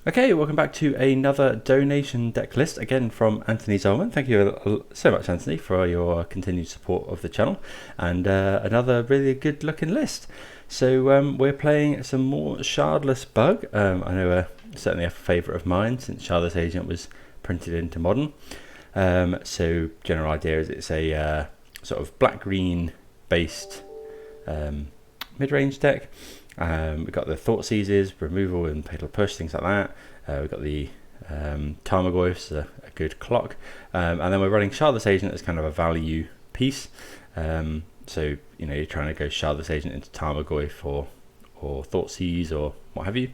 Okay, welcome back to another donation deck list, again from Anthony Zolman. Thank you so much, Anthony, for your continued support of the channel, and another really good looking list. So we're playing some more Shardless Bug. I know certainly a favourite of mine since Shardless Agent was printed into Modern. So general idea is it's a sort of black-green based mid-range deck. We've got the Thought Seizes, removal and fatal push, things like that. We've got the Tarmogoyfs, a good clock. And then we're running Shardless Agent as kind of a value piece. So, you know, you're trying to go Shardless Agent into Tarmogoyf or Thought Seize or what have you.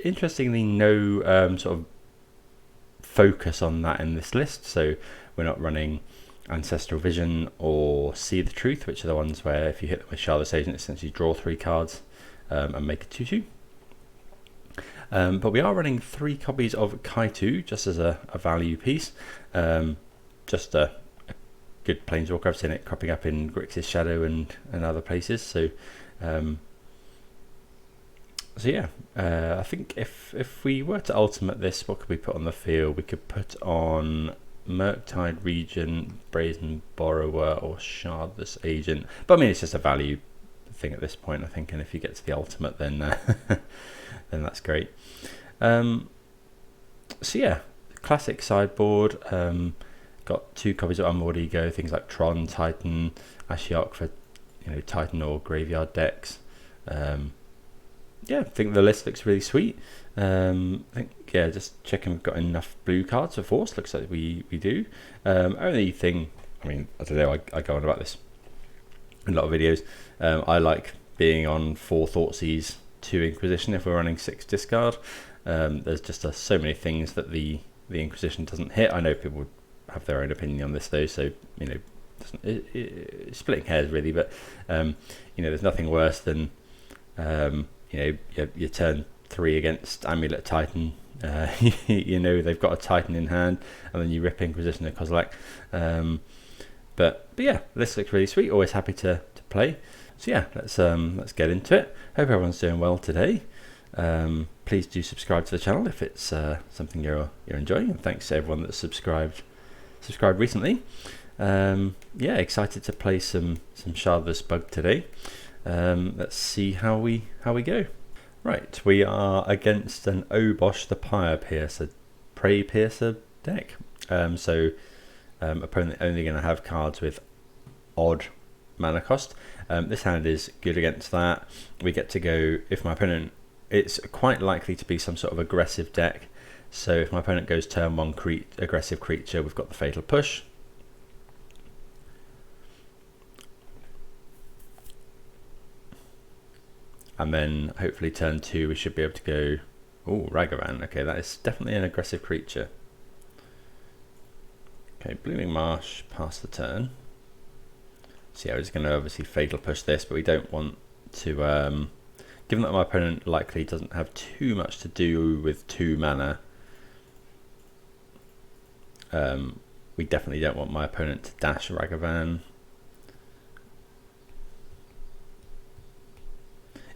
Interestingly, no sort of focus on that in this list. So we're not running Ancestral Vision or See the Truth, which are the ones where if you hit them with Shardless Agent, essentially draw 3 cards and make a 2/2. But we are running 3 copies of Kaitu just as a value piece. Just a good Planeswalker. I've seen it cropping up in Grixis Shadow and other places. So yeah, I think if we were to ultimate this, what could we put on the field? We could put on Murktide Regent, Brazen Borrower, or Shardless Agent. But I mean, it's just a value thing at this point, I think. And if you get to the ultimate, then then that's great. So yeah, classic sideboard. Got 2 copies of Unmoored Ego, things like Tron, Titan, Ashiok for Titan or graveyard decks. Yeah, I think the list looks really sweet. I think, yeah, just checking we've got enough blue cards for Force. Looks like we do. Only thing, I mean, I don't know, I go on about this in a lot of videos. I like being on 4 Thoughtseize, 2 Inquisition if we're running 6 discard. There's just so many things that the Inquisition doesn't hit. I know people would have their own opinion on this though, so, you know, splitting hairs really, but, you know, there's nothing worse than, you know, you turn 3 against Amulet Titan. You know they've got a Titan in hand, and then you rip Inquisition and Kozilek. But yeah, this looks really sweet. Always happy to play. So yeah, let's get into it. Hope everyone's doing well today. Please do subscribe to the channel if it's something you're enjoying, and thanks to everyone that's subscribed recently. Yeah, excited to play some Shardless Bug today. Let's see how we go. Right, we are against an Obosh the Pyre Piercer, Prey Piercer deck. So opponent only going to have cards with odd mana cost. This hand is good against that. We get to go, if my opponent, it's quite likely to be some sort of aggressive deck. So if my opponent goes turn 1 aggressive creature, we've got the Fatal Push. And then hopefully turn 2 we should be able to go, oh, Ragavan. Okay, that is definitely an aggressive creature. Okay, Blooming Marsh, pass the turn. So yeah, we're just going to obviously Fatal Push this, but we don't want to, given that my opponent likely doesn't have too much to do with 2 mana, we definitely don't want my opponent to dash Ragavan.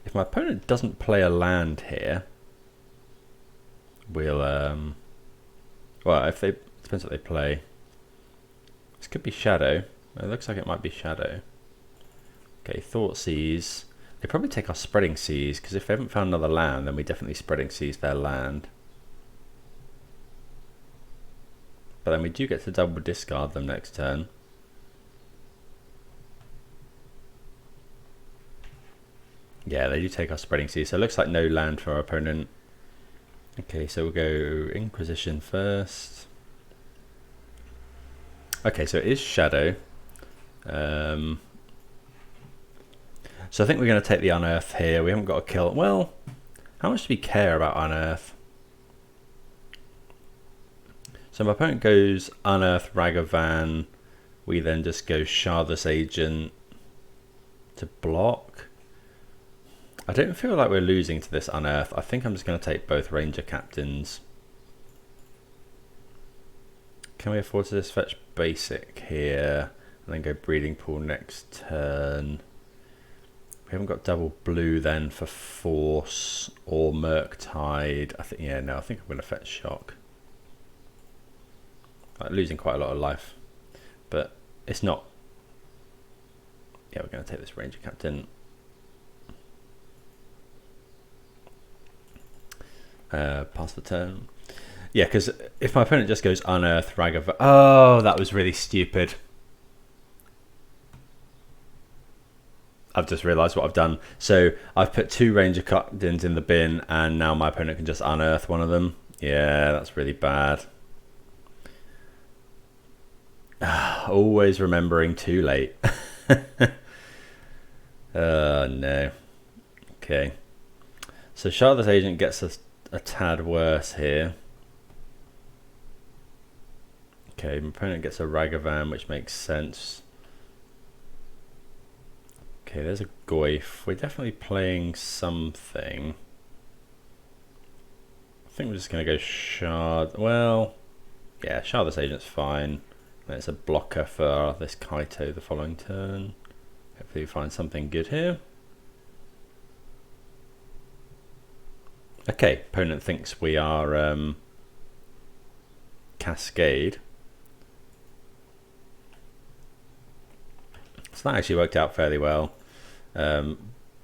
If my opponent doesn't play a land here, we'll, well, if they, depends what they play. This could be Shadow. It looks like it might be Shadow. Okay, Thought Seize. They probably take our Spreading Seas, because if they haven't found another land, then we definitely Spreading Seas their land. But then we do get to double discard them next turn. Yeah, they do take our Spreading Seas, so it looks like no land for our opponent. Okay, so we'll go Inquisition first. Okay, so it is Shadow. So I think we're going to take the Unearth here. We haven't got a kill. Well, how much do we care about Unearth? So my opponent goes Unearth Ragavan. We then just go Shardless Agent to block. I don't feel like we're losing to this Unearth. I think I'm just going to take both Ranger Captains. Can we afford to just fetch Basic here and then go Breeding Pool next turn? We haven't got double blue then for Force or Murktide. I think, yeah, no, I think I'm going to fetch Shock. Like, losing quite a lot of life, but it's not. Yeah, we're going to take this Ranger Captain. Pass the turn. Yeah, because if my opponent just goes Unearth, Ragavan. Oh, that was really stupid. I've just realised what I've done. So I've put 2 Ranger Captains in the bin, and now my opponent can just Unearth one of them. Yeah, that's really bad. Always remembering too late. No. Okay. So Shardless Agent gets a tad worse here. Okay, my opponent gets a Ragavan, which makes sense. Okay, there's a Goyf. We're definitely playing something. I think we're just going to go Shard. Well, yeah, Shardless Agent's fine. It's a blocker for this Kaito the following turn. Hopefully we find something good here. Okay, opponent thinks we are Cascade. So that actually worked out fairly well.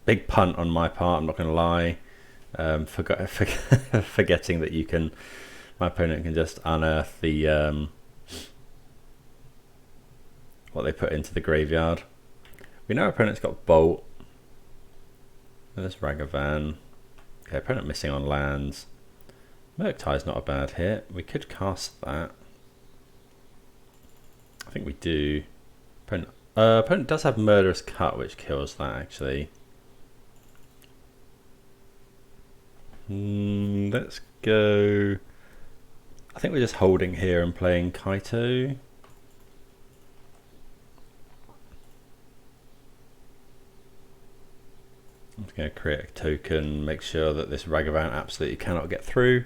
Big punt on my part, I'm not going to lie. Forgetting that you can, my opponent can just unearth the what they put into the graveyard. We know our opponent's got Bolt. There's Ragavan. Okay, opponent missing on lands. Murktie's not a bad hit. We could cast that. I think we do. Opponent does have Murderous Cut, which kills that actually. Let's go. I think we're just holding here and playing Kaito. I'm just going to create a token, make sure that this Ragavan absolutely cannot get through.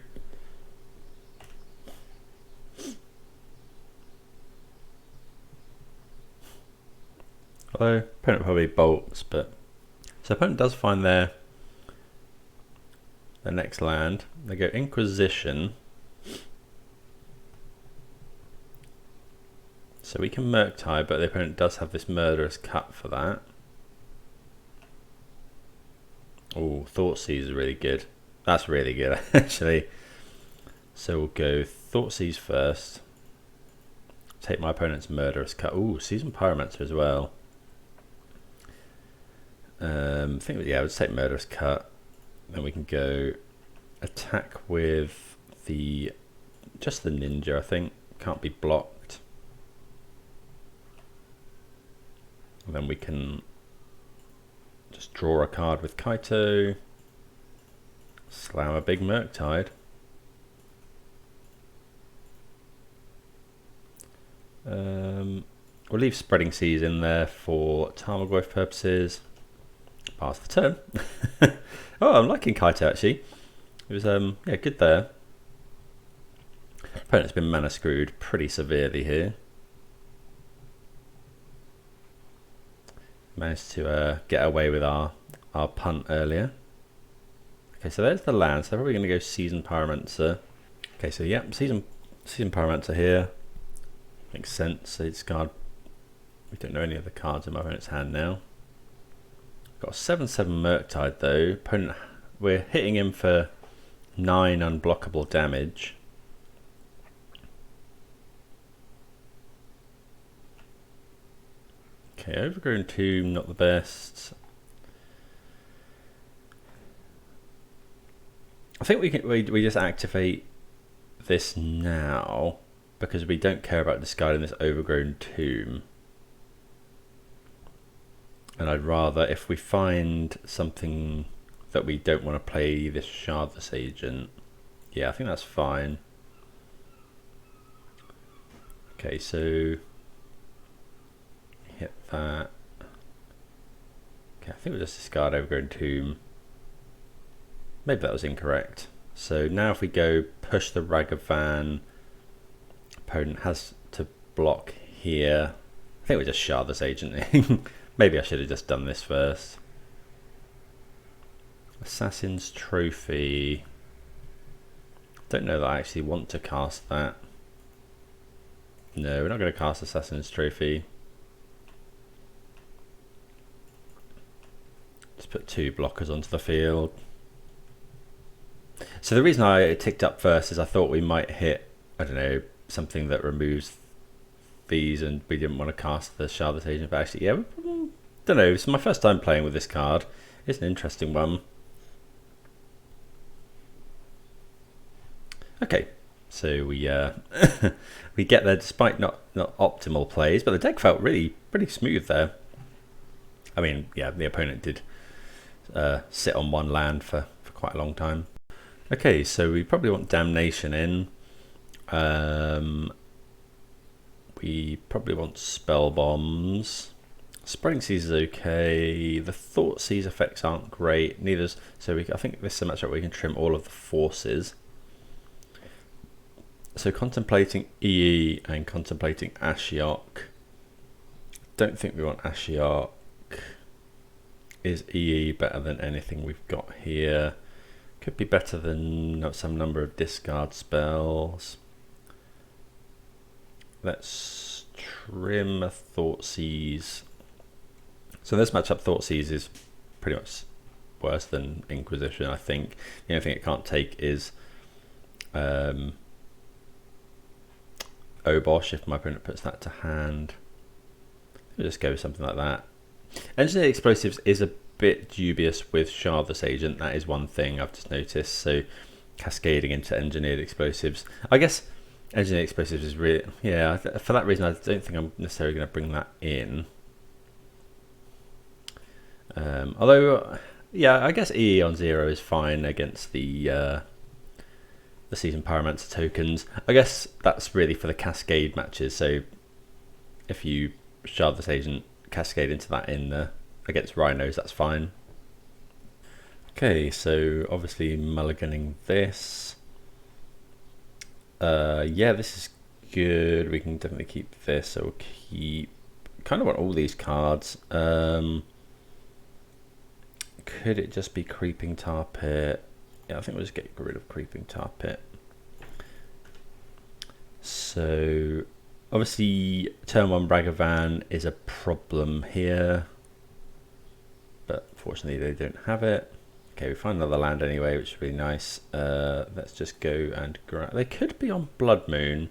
Although opponent probably bolts, but so opponent does find their next land. They go Inquisition. So we can Murktide, but the opponent does have this Murderous Cut for that. Oh, Thoughtseize is really good. That's really good, actually. So we'll go Thoughtseize first. Take my opponent's Murderous Cut. Oh, Seasoned Pyromancer as well. I think, yeah, let's take Murderous Cut. Then we can go attack with just the Ninja, I think. Can't be blocked. And then we can just draw a card with Kaito. Slam a big Murktide. We'll leave Spreading Seas in there for Tarmogoyf purposes. Pass the turn. Oh, I'm liking Kaito actually. It was yeah, good there. Opponent's been mana screwed pretty severely here. Managed to get away with our punt earlier. Okay, so there's the land. So we're going to go Seasoned Pyromancer. Okay, so yeah, Seasoned Pyromancer here. Makes sense. So discard. We don't know any of the cards in my opponent's hand now. Got a 7/7 Murktide though. Opponent, we're hitting him for 9 unblockable damage. Okay, Overgrown Tomb, not the best. I think we just activate this now because we don't care about discarding this Overgrown Tomb. And I'd rather, if we find something that we don't want to play this Shardless Agent, yeah, I think that's fine. Okay, so hit that. Okay, I think we'll just discard Overgrown Tomb. Maybe that was incorrect. So now if we go push the Ragavan, opponent has to block here. I think we're just Shardless Agenting. Maybe I should have just done this first. Assassin's Trophy. Don't know that I actually want to cast that. No, we're not going to cast Assassin's Trophy. Just put 2 blockers onto the field. So the reason I ticked up first is I thought we might hit, I don't know, something that removes these, and we didn't want to cast the Shardless Agent. But actually, yeah, don't know. It's my first time playing with this card. It's an interesting one. Okay, so we we get there despite not optimal plays, but the deck felt really pretty smooth there. I mean, yeah, the opponent did sit on 1 land for quite a long time. Okay, so we probably want Damnation in. We probably want Spell Bombs. Spreading Seas is okay. The Thoughtseize effects aren't great. Neither's. So I think this is a matchup where we can trim all of the forces. So contemplating EE and contemplating Ashiok. Don't think we want Ashiok. Is EE better than anything we've got here? Could be better than some number of discard spells. Let's trim a Thoughtseize. So this matchup, Thoughtseize is pretty much worse than Inquisition, I think. The only thing it can't take is Obosh if my opponent puts that to hand. We'll just go with something like that. Engineered Explosives is a bit dubious with Shardless Agent. That is one thing I've just noticed. So cascading into Engineered Explosives. I guess Engineered Explosives is really, yeah, for that reason I don't think I'm necessarily going to bring that in. Although, yeah, I guess EE on 0 is fine against the Seasoned Pyromancer tokens. I guess that's really for the Cascade matches. So if you Shardless Agent Cascade into that in against Rhinos, that's fine. Okay, so obviously mulliganing this. Yeah, this is good. We can definitely keep this. So we'll keep. Kind of want all these cards. Could it just be Creeping Tar Pit? Yeah, I think we'll just get rid of Creeping Tar Pit. So obviously turn 1 Ragavan is a problem here, but fortunately they don't have it. Okay, we find another land anyway, which is really nice. Let's just go and grab. They could be on Blood Moon.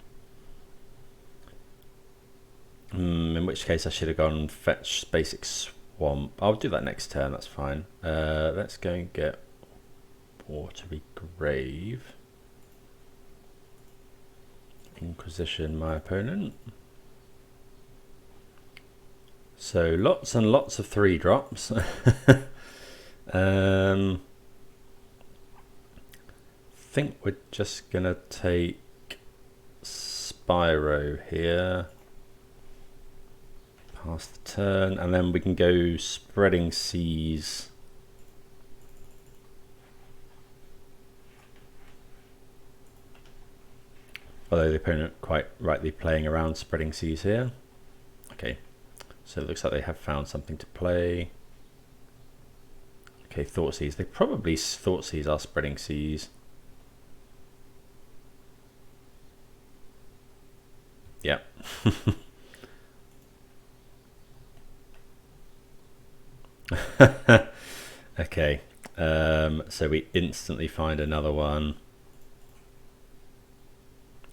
In which case I should have gone fetch basic Swamp. I'll do that next turn, that's fine. Let's go and get Watery Grave. Inquisition, my opponent. So lots and lots of 3-drops. Think we're just gonna take Spyro here. Pass the turn, and then we can go Spreading Seas. Although the opponent quite rightly playing around Spreading Seas here. Okay, so it looks like they have found something to play. Okay, Thoughtseize. They probably Thoughtseize are Spreading Seas. Yep. Okay, so we instantly find another one.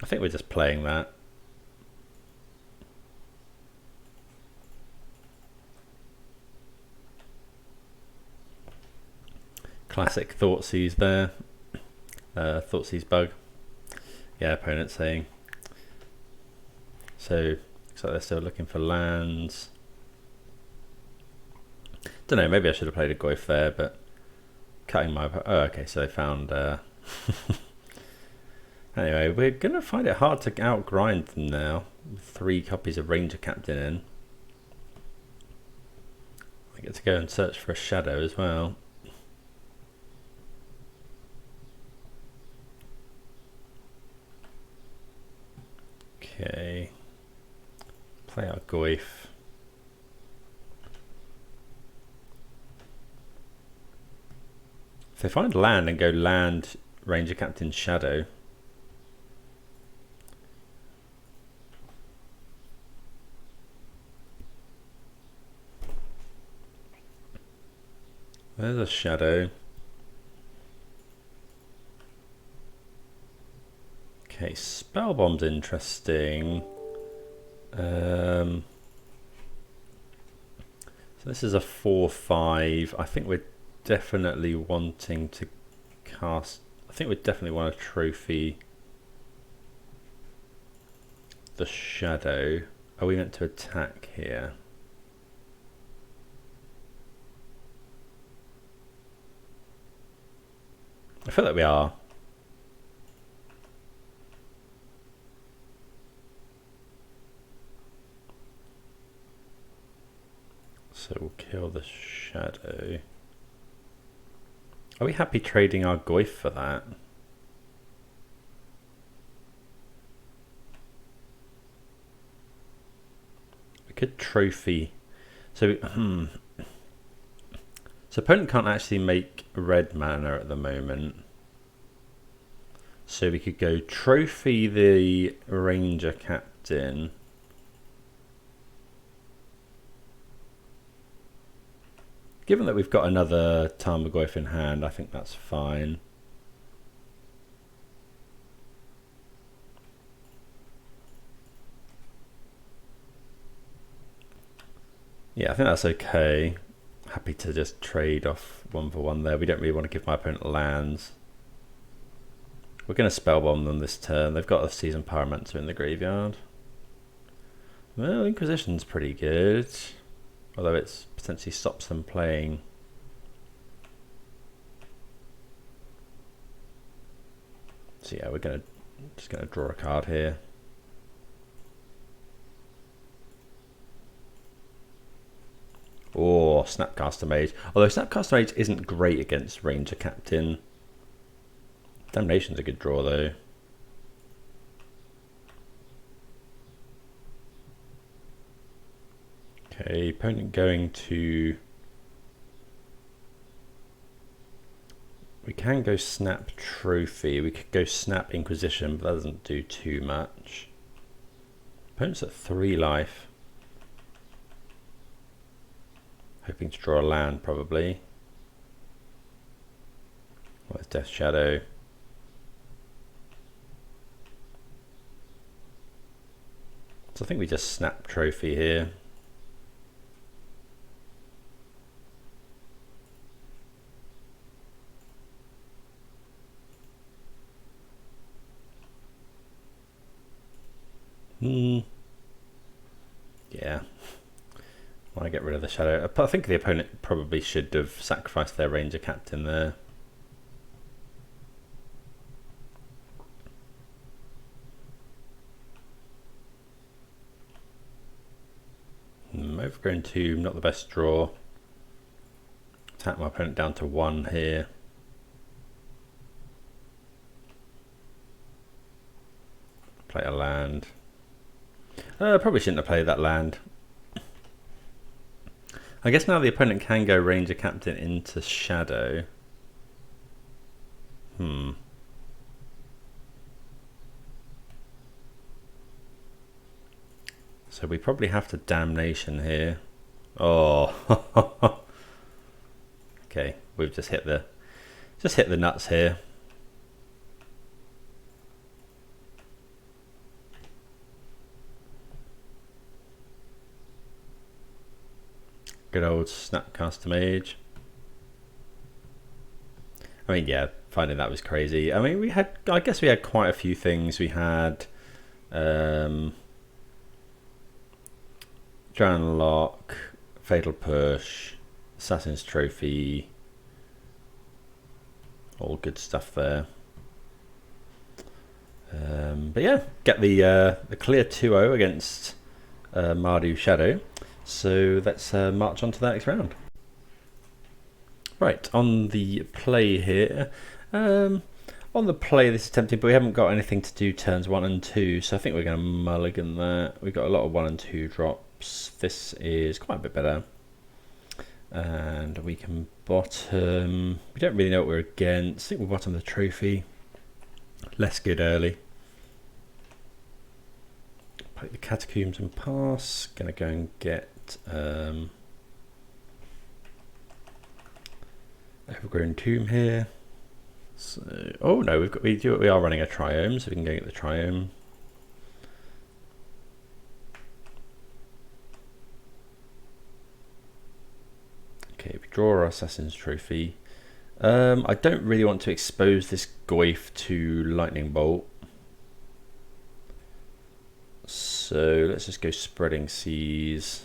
I think we're just playing that. Classic Thoughtseize there. Thoughtseize bug. Yeah, opponent saying. So looks like they're still looking for lands. Don't know, maybe I should have played a Goyf there, but cutting my... Oh, okay, so they found... Anyway, we're going to find it hard to outgrind them now. 3 copies of Ranger Captain in. I get to go and search for a shadow as well. Okay. Play our Goyf. So if I land and go land Ranger Captain Shadow, there's a Shadow. Okay, Spellbomb's interesting. So this is a 4/5. I think we're definitely wanting to cast. I think we definitely want to trophy the Shadow. Are we meant to attack here? I feel like we are. So we'll kill the Shadow. Are we happy trading our Goyf for that? We could trophy. So, so opponent can't actually make red mana at the moment. So we could go trophy the Ranger Captain. Given that we've got another Tarmogoyf in hand, I think that's fine. Yeah, I think that's okay. Happy to just trade off 1 for 1 there. We don't really want to give my opponent lands. We're going to Spellbomb them this turn. They've got a Seasoned Pyromancer in the graveyard. Well, Inquisition's pretty good. Although it potentially stops them playing. So yeah, we're just gonna draw a card here. Or Snapcaster Mage. Although Snapcaster Mage isn't great against Ranger Captain. Damnation's a good draw though. Okay, opponent going to... We can go Snap Trophy. We could go Snap Inquisition, but that doesn't do too much. Opponent's at 3 life. Hoping to draw a land, probably. Well, it's Death Shadow. So I think we just Snap Trophy here. Yeah. Want to get rid of the Shadow. I think the opponent probably should have sacrificed their Ranger Captain there. Overgrown Tomb, not the best draw. Attack my opponent down to 1 here. Play a land. Probably shouldn't have played that land. I guess now the opponent can go Ranger Captain into Shadow. So we probably have to Damnation here. Oh. Okay, we've just hit the nuts here. Good old Snapcaster Mage. I mean, yeah, finding that was crazy. I mean, I guess we had quite a few things. We had Drown Lock, Fatal Push, Assassin's Trophy, all good stuff there. But yeah, get the clear 2-0 against Mardu Shadow. So let's march on to the next round. Right, on the play here. On the play, this is tempting, but we haven't got anything to do turns 1 and 2, so I think we're going to mulligan that. We've got a lot of 1 and 2 drops. This is quite a bit better. And we can bottom. We don't really know what we're against. I think we'll bottom the trophy. Less good early. Play the catacombs and pass. Gonna go and get overgrown tomb here. So, oh no, we are running a triome, so we can go get the triome. Okay, we draw our Assassin's Trophy. I don't really want to expose this Goyf to Lightning Bolt. So let's just go Spreading Seas.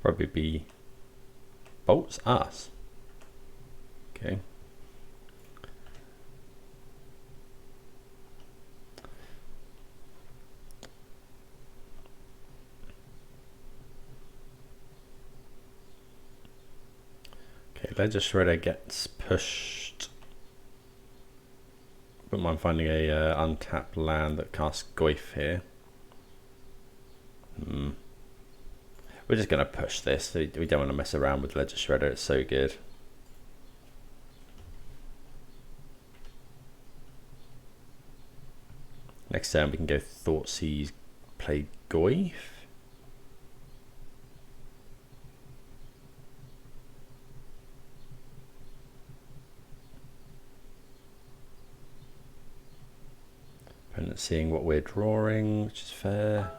Probably be bolts us. Okay. Okay, Ledger Shredder gets pushed. Wouldn't mind finding a untapped land that casts Goyf here. We're just going to push this. We don't want to mess around with Ledger Shredder. It's so good. Next turn we can go Thoughtseize, play Goyf. Opponent seeing what we're drawing, which is fair.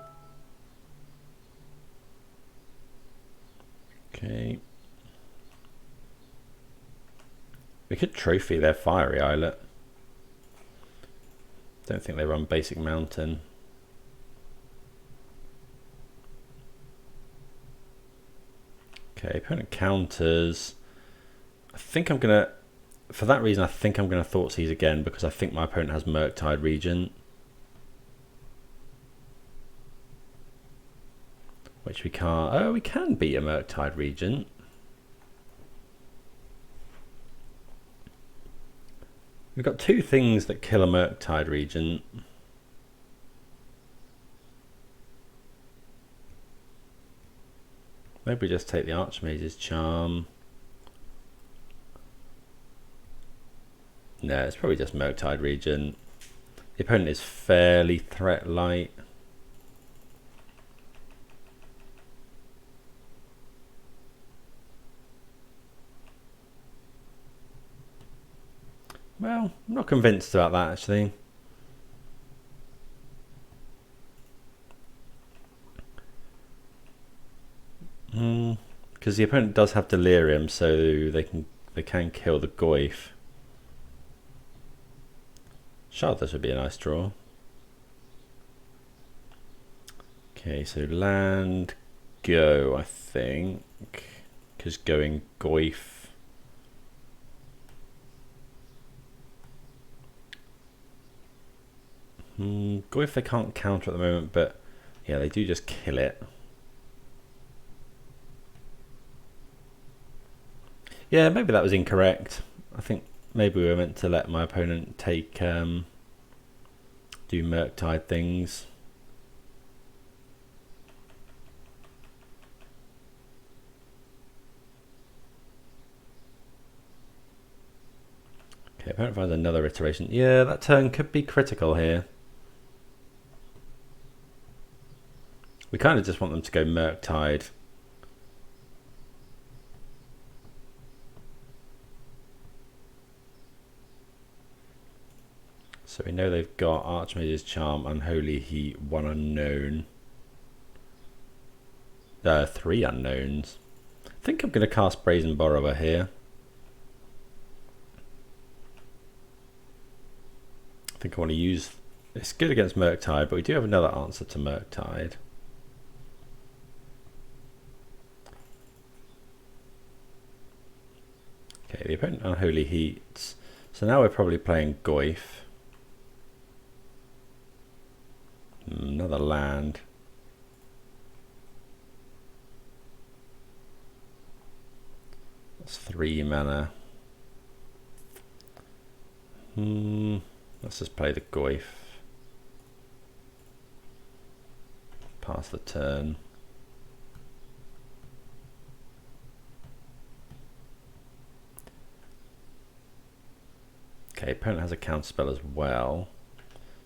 Okay. We could trophy their Fiery Islet. Don't think they run Basic Mountain. Okay, opponent counters. I think I'm gonna, for that reason, I think I'm gonna Thoughtseize again because I think my opponent has Murktide Regent. Which we can't. Oh, we can beat a Murktide Regent. We've got two things that kill a Murktide Regent. Maybe we just take the Archmage's Charm. No, it's probably just Murktide Regent. The opponent is fairly threat light. Well, I'm not convinced about that actually. Because the opponent does have Delirium, so they can kill the Goyf. Shardless would be a nice draw. Okay, so land, go, I think. Because going Goyf. Goyf they can't counter at the moment, but yeah, they do just kill it. Yeah, maybe that was incorrect. I think maybe we were meant to let my opponent take do Murktide things. Okay, opponent finds another iteration. Yeah, that turn could be critical here. We kind of just want them to go Murktide. So we know they've got Archmage's Charm, Unholy Heat, one unknown. 3 unknowns. I think I'm going to cast Brazen Borrower here. I think I want to use... It's good against Murktide, but we do have another answer to Murktide. Okay, the opponent Unholy Heats. So now we're probably playing Goyf. Another land. That's 3 mana. Let's just play the Goyf. Pass the turn. Okay, opponent has a counterspell as well.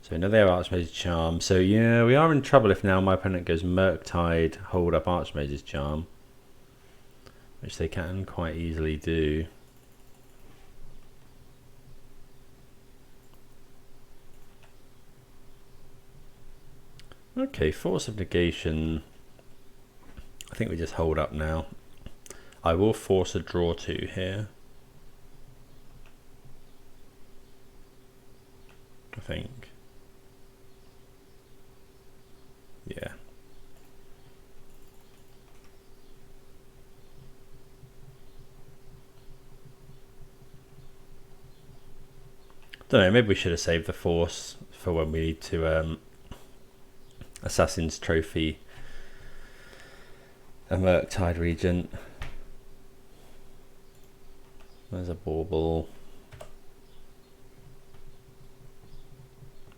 So we know they have Archmage's Charm. So yeah, we are in trouble if now my opponent goes Murktide, hold up Archmage's Charm. Which they can quite easily do. Okay, Force of Negation. I think we just hold up now. I will force a draw 2 here. I think. Yeah. Don't know, maybe we should have saved the force for when we need to Assassin's Trophy a Murktide Regent. There's a bauble.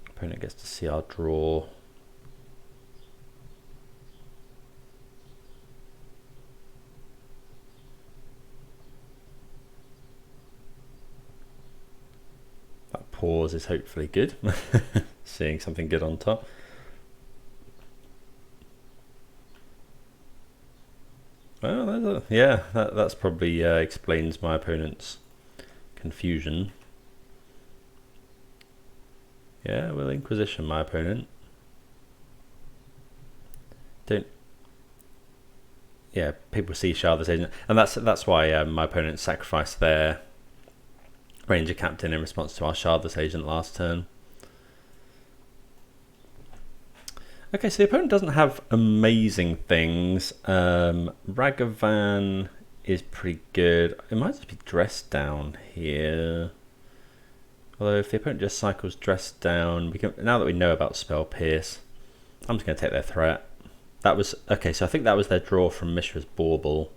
Opponent gets to see our draw. That pause is hopefully good. Seeing something good on top. Well, yeah, that's probably explains my opponent's confusion. Yeah, we'll Inquisition my opponent. Yeah, people see Shardless Agent, and that's why my opponent sacrificed their Ranger Captain in response to our Shardless Agent last turn. Okay, so the opponent doesn't have amazing things. Ragavan is pretty good. It might just be Dress Down here. Although if the opponent just cycles Dress Down, we can, now that we know about Spell Pierce, I'm just going to take their threat. That was okay. So I think that was their draw from Mishra's Bauble.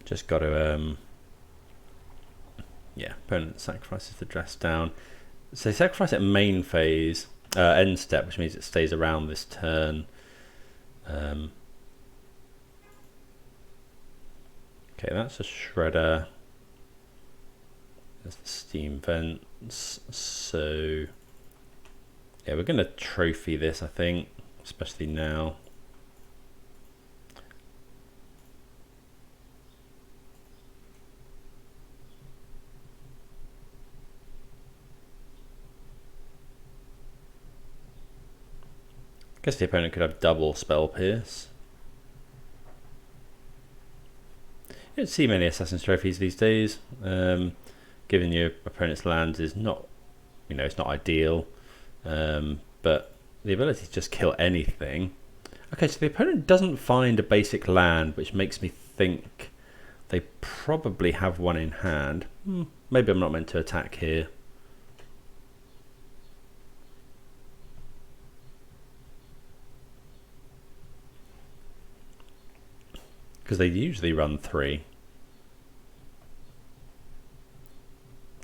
Just got to yeah. Opponent sacrifices the Dress Down. So they sacrifice it main phase, end step, which means it stays around this turn. Okay, that's a Shredder. There's the Steam Vents. So yeah, we're going to trophy this, I think, especially now. I guess the opponent could have double Spell Pierce. You don't see many Assassin's Trophies these days. Giving your opponent's lands is not, it's not ideal. But the ability to just kill anything. Okay, so the opponent doesn't find a basic land, which makes me think they probably have one in hand. Maybe I'm not meant to attack here. Because they usually run 3.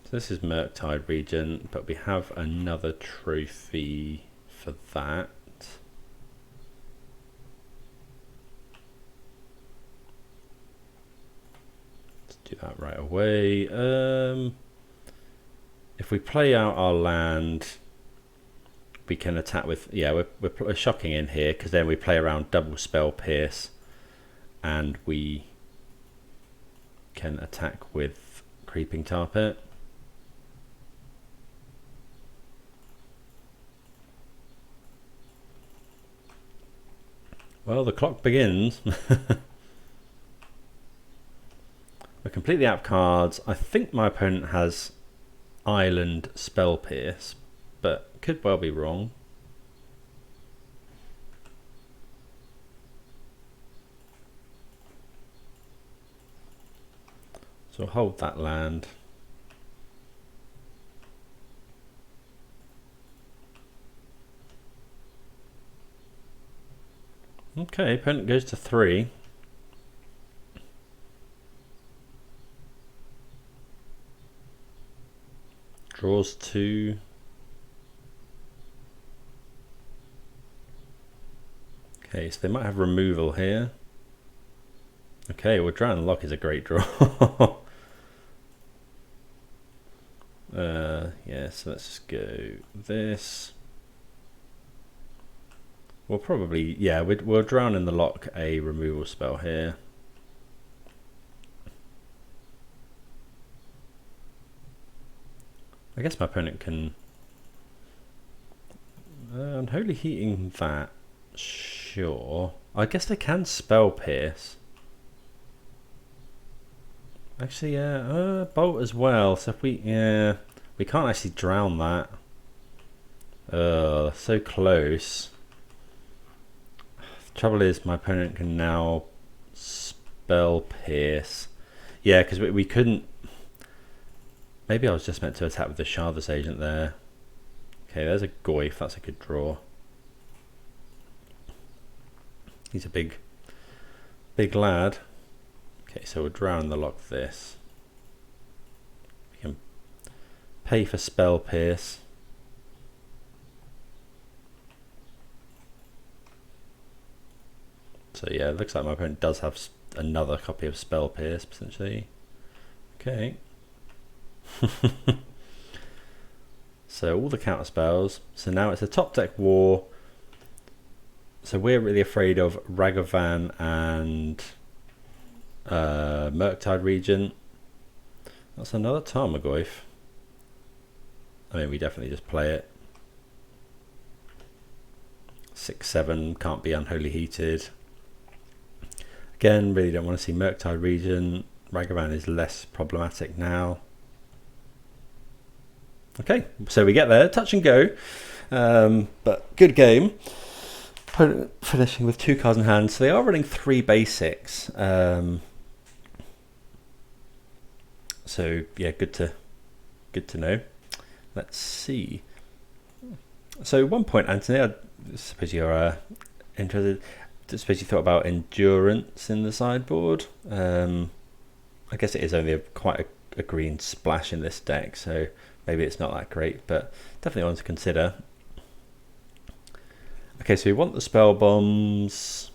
So this is Murktide Regent, but we have another trophy for that. Let's do that right away. If we play out our land, we can attack with, yeah, we're shocking in here, because then we play around double Spell Pierce. And we can attack with Creeping Tar Pit. Well, the clock begins. We're completely out of cards. I think my opponent has Island Spell Pierce, but could well be wrong. So hold that land. Okay, opponent goes to 3. Draws 2. Okay, so they might have removal here. Okay, well, Drown and Lock is a great draw. Yeah, so let's just go this. We'll probably, yeah, we'll Drown in the Lock a removal spell here. I guess my opponent can Unholy Heating that. Sure. I guess they can Spell Pierce. Actually, yeah, Bolt as well. So if we can't actually drown that. So close. The trouble is my opponent can now Spell Pierce. Yeah, because we couldn't. Maybe I was just meant to attack with the Shardless Agent there. Okay, there's a Goyf. That's a good draw. He's a big lad. Okay, so we'll drown the Lock this. We can pay for Spell Pierce. So yeah, it looks like my opponent does have another copy of Spell Pierce potentially. Okay. So all the counter spells. So now it's a top deck war. So we're really afraid of Ragavan and Murktide Regent. That's another Tarmogoyf. I mean, we definitely just play it. 6/7 can't be Unholy Heated. Again, really don't want to see Murktide Regent. Ragavan is less problematic now. Okay, so we get there, touch and go, but good game. Finishing with 2 cards in hand, so they are running 3 basics. So yeah, good to know. Let's see. So 1 point, Anthony. I suppose you're interested. I suppose you thought about endurance in the sideboard. I guess it is only quite a green splash in this deck, so maybe it's not that great, but definitely one to consider. Okay, so we want the spell bombs.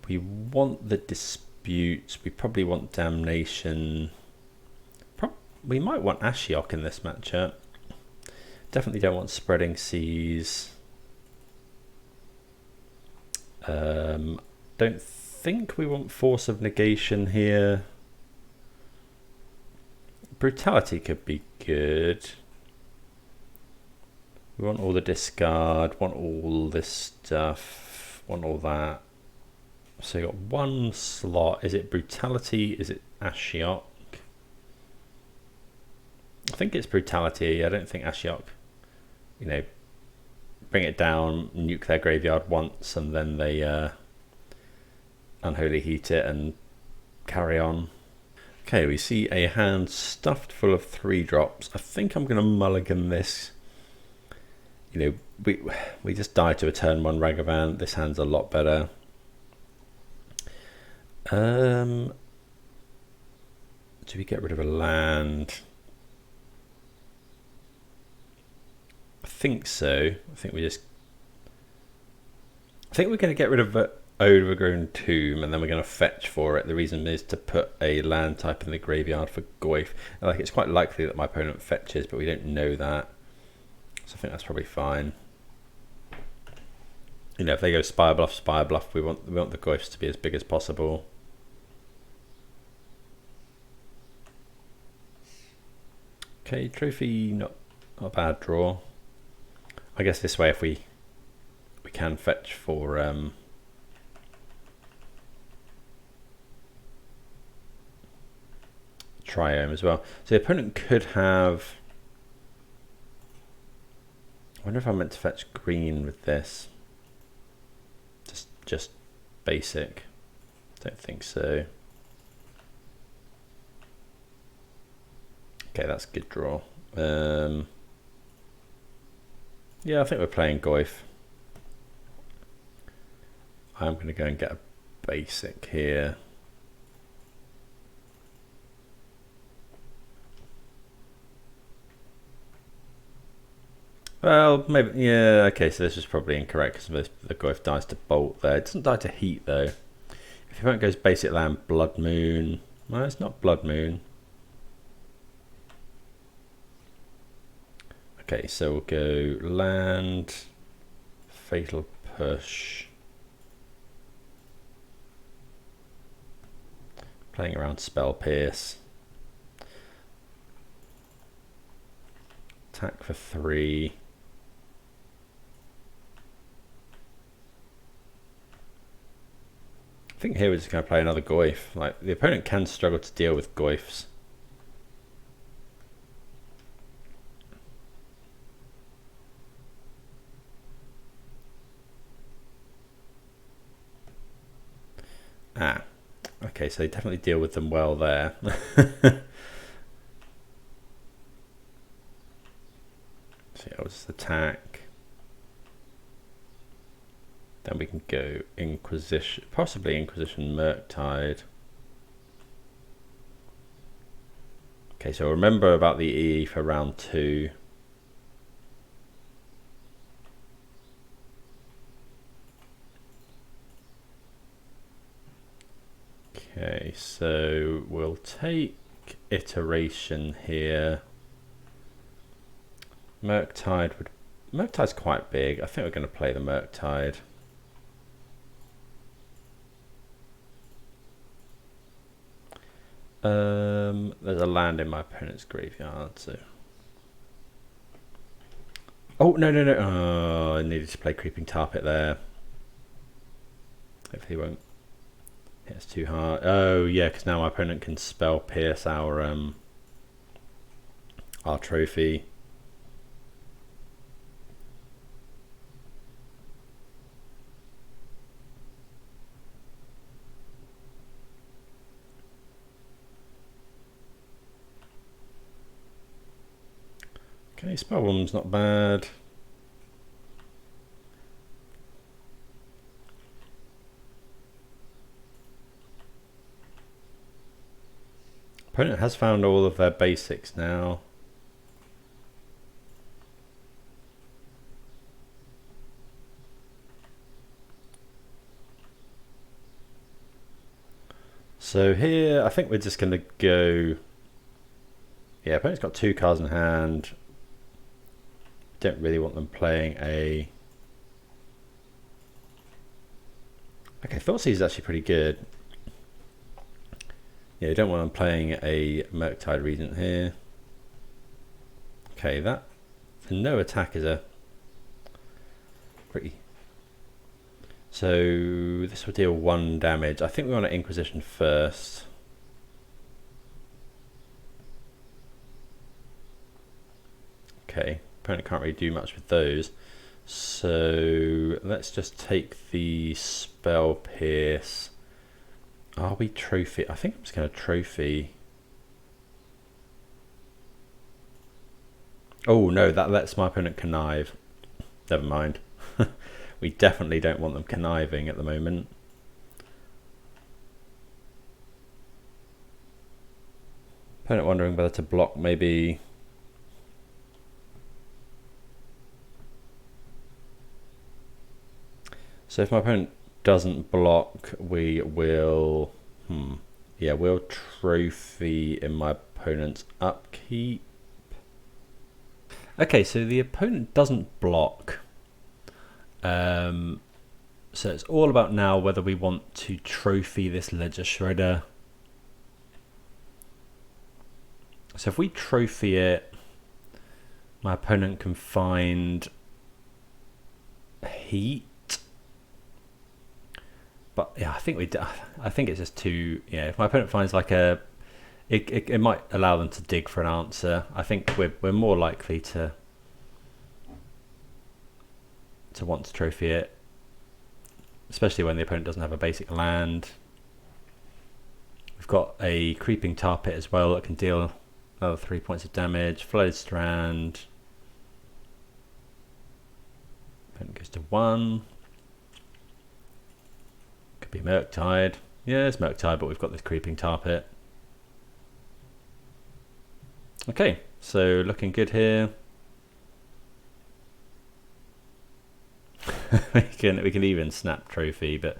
We want the disputes. We probably want damnation. We might want Ashiok in this matchup. Definitely don't want spreading seas. Don't think we want force of negation here. Brutality could be good. We want all the discard, want all this stuff, want all that. So you got 1 slot. Is it Brutality? Is it Ashiok? I think it's Brutality. I don't think Ashiok, bring it down, nuke their graveyard once, and then they Unholy Heat it and carry on. Okay, we see a hand stuffed full of 3-drops. I think I'm going to mulligan this. We just died to a turn 1 Ragavan. This hand's a lot better. Do we get rid of a land? I think so. I think we're going to get rid of Overgrown Tomb, and then we're going to fetch for it. The reason is to put a land type in the graveyard for Goyf. Like, it's quite likely that my opponent fetches, but we don't know that. So I think that's probably fine. If they go Spire Bluff, we want the Goyfs to be as big as possible. Okay, trophy, not a bad draw. I guess this way, if we can fetch for Triome as well. So the opponent could have. I wonder if I meant to fetch green with this. Just basic. Don't think so. Okay, that's a good draw. Yeah, I think we're playing Goyf. I'm going to go and get a basic here. Well, maybe, yeah, okay, so this is probably incorrect because the Goyf dies to Bolt there. It doesn't die to Heat though. If your opponent goes basic land, Blood Moon, well, it's not Blood Moon. Okay, so we'll go land, Fatal Push. Playing around Spell Pierce. Attack for 3. I think here we're just going to play another Goyf. Like, the opponent can struggle to deal with Goyfs. Ah, okay, so they definitely deal with them well there. So yeah, I'll just attack. Then we can go Inquisition, possibly Inquisition Murktide. Okay, so remember about the EE for round 2. Okay, so we'll take Iteration here. Murktide's quite big. I think we're going to play the Murktide. There's a land in my opponent's graveyard, so. Oh, no. Oh, I needed to play Creeping Tar Pit there. Hopefully he won't. It's too hard. Oh, yeah, because now my opponent can Spell Pierce our trophy. Okay, Spellbomb's not bad. Opponent has found all of their basics now. So here, I think we're just going to go. Yeah, opponent's got 2 cards in hand. Don't really want them playing a. Okay, Thoughtseize is actually pretty good. Yeah, you don't want them playing a Murktide Regent here. Okay, that for no attack is a pretty. So this will deal 1 damage. I think we want to Inquisition first. Okay, opponent can't really do much with those. So let's just take the Spell Pierce. Are we trophy? I think I'm just going to trophy. Oh no, that lets my opponent connive. Never mind. We definitely don't want them conniving at the moment. Opponent wondering whether to block maybe. So if my opponent doesn't block, we will. Yeah, we'll trophy in my opponent's upkeep. Okay, so the opponent doesn't block. So it's all about now whether we want to trophy this Ledger Shredder. So if we trophy it, my opponent can find Heat. But yeah, I think it's just too. Yeah, if my opponent finds like a, it might allow them to dig for an answer. I think we're more likely to want to trophy it, especially when the opponent doesn't have a basic land. We've got a Creeping Tar Pit as well that can deal another 3 points of damage. Flooded Strand. Opponent goes to 1. Could be Murktide. Yeah, it's Murktide, but we've got this Creeping Tar Pit. Okay, so looking good here. we can even snap Trophy, but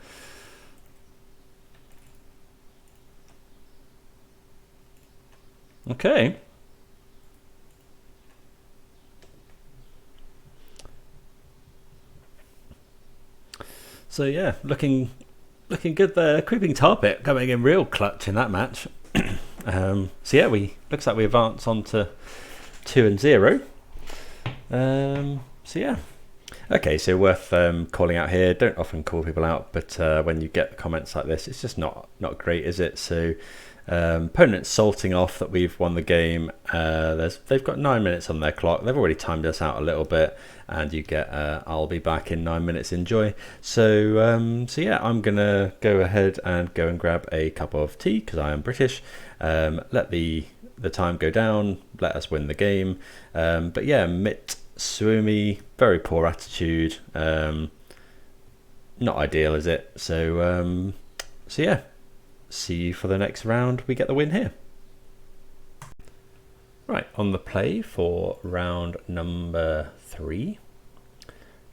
okay. So yeah, looking good there. Creeping Tar Pit coming in real clutch in that match. So yeah, looks like we advance on to 2-0. So yeah. Okay, so worth calling out here. Don't often call people out, but when you get comments like this, it's just not great, is it? So opponents salting off that we've won the game. They've got 9 minutes on their clock. They've already timed us out a little bit, and you get I'll be back in 9 minutes. Enjoy. So yeah, I'm gonna go ahead and grab a cup of tea because I am British. Let the time go down. Let us win the game. But yeah, Suomi, very poor attitude. Not ideal, is it? So yeah, see you for the next round. We get the win here. Right, on the play for round number 3.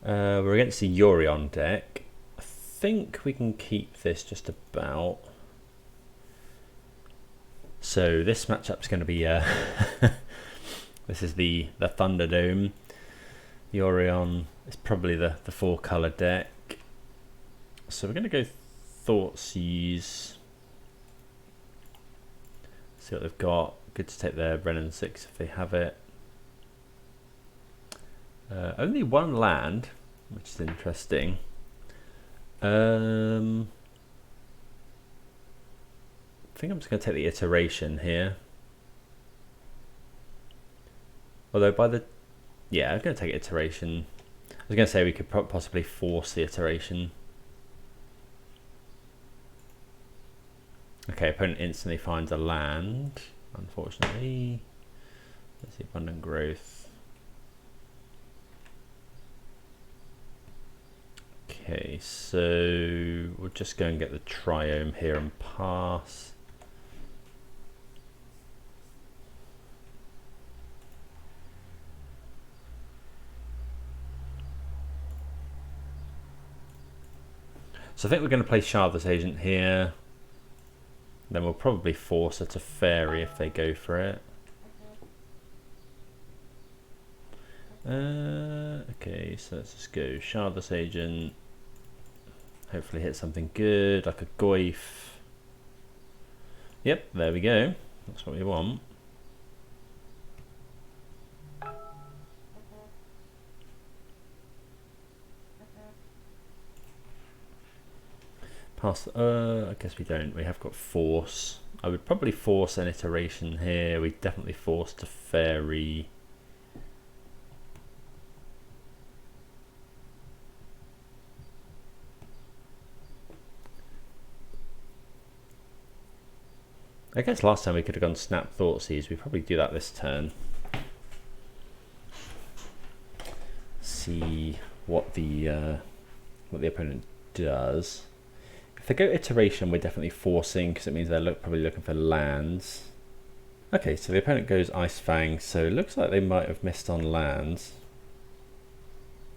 We're against the Yorion deck. I think we can keep this just about. So this matchup's going to be this is the Thunderdome. Yorion is probably the 4-color deck. So we're going to go Thoughtseize. See what they've got. Good to take their Renin 6 if they have it. Only 1 land, which is interesting. I think I'm just going to take the Iteration here. Although yeah, I'm going to take Iteration. I was going to say we could possibly force the Iteration. Okay, opponent instantly finds a land, unfortunately. Let's see, Abundant Growth. Okay, so we'll just go and get the Triome here and pass. So I think we're going to play Shardless Agent here. Then we'll probably force her to Fairy if they go for it. Okay, so let's just go Shardless Agent. Hopefully hit something good, like a Goyf. Yep, there we go. That's what we want. Pass. I guess we don't. We have got Force. I would probably force an Iteration here. We definitely force to Fairy. I guess last time we could have gone Snap Thoughtseize. We probably do that this turn. See what the opponent does. If they go Iteration, we're definitely forcing because it means they're probably looking for lands. Okay, so the opponent goes Ice Fang, so it looks like they might have missed on lands.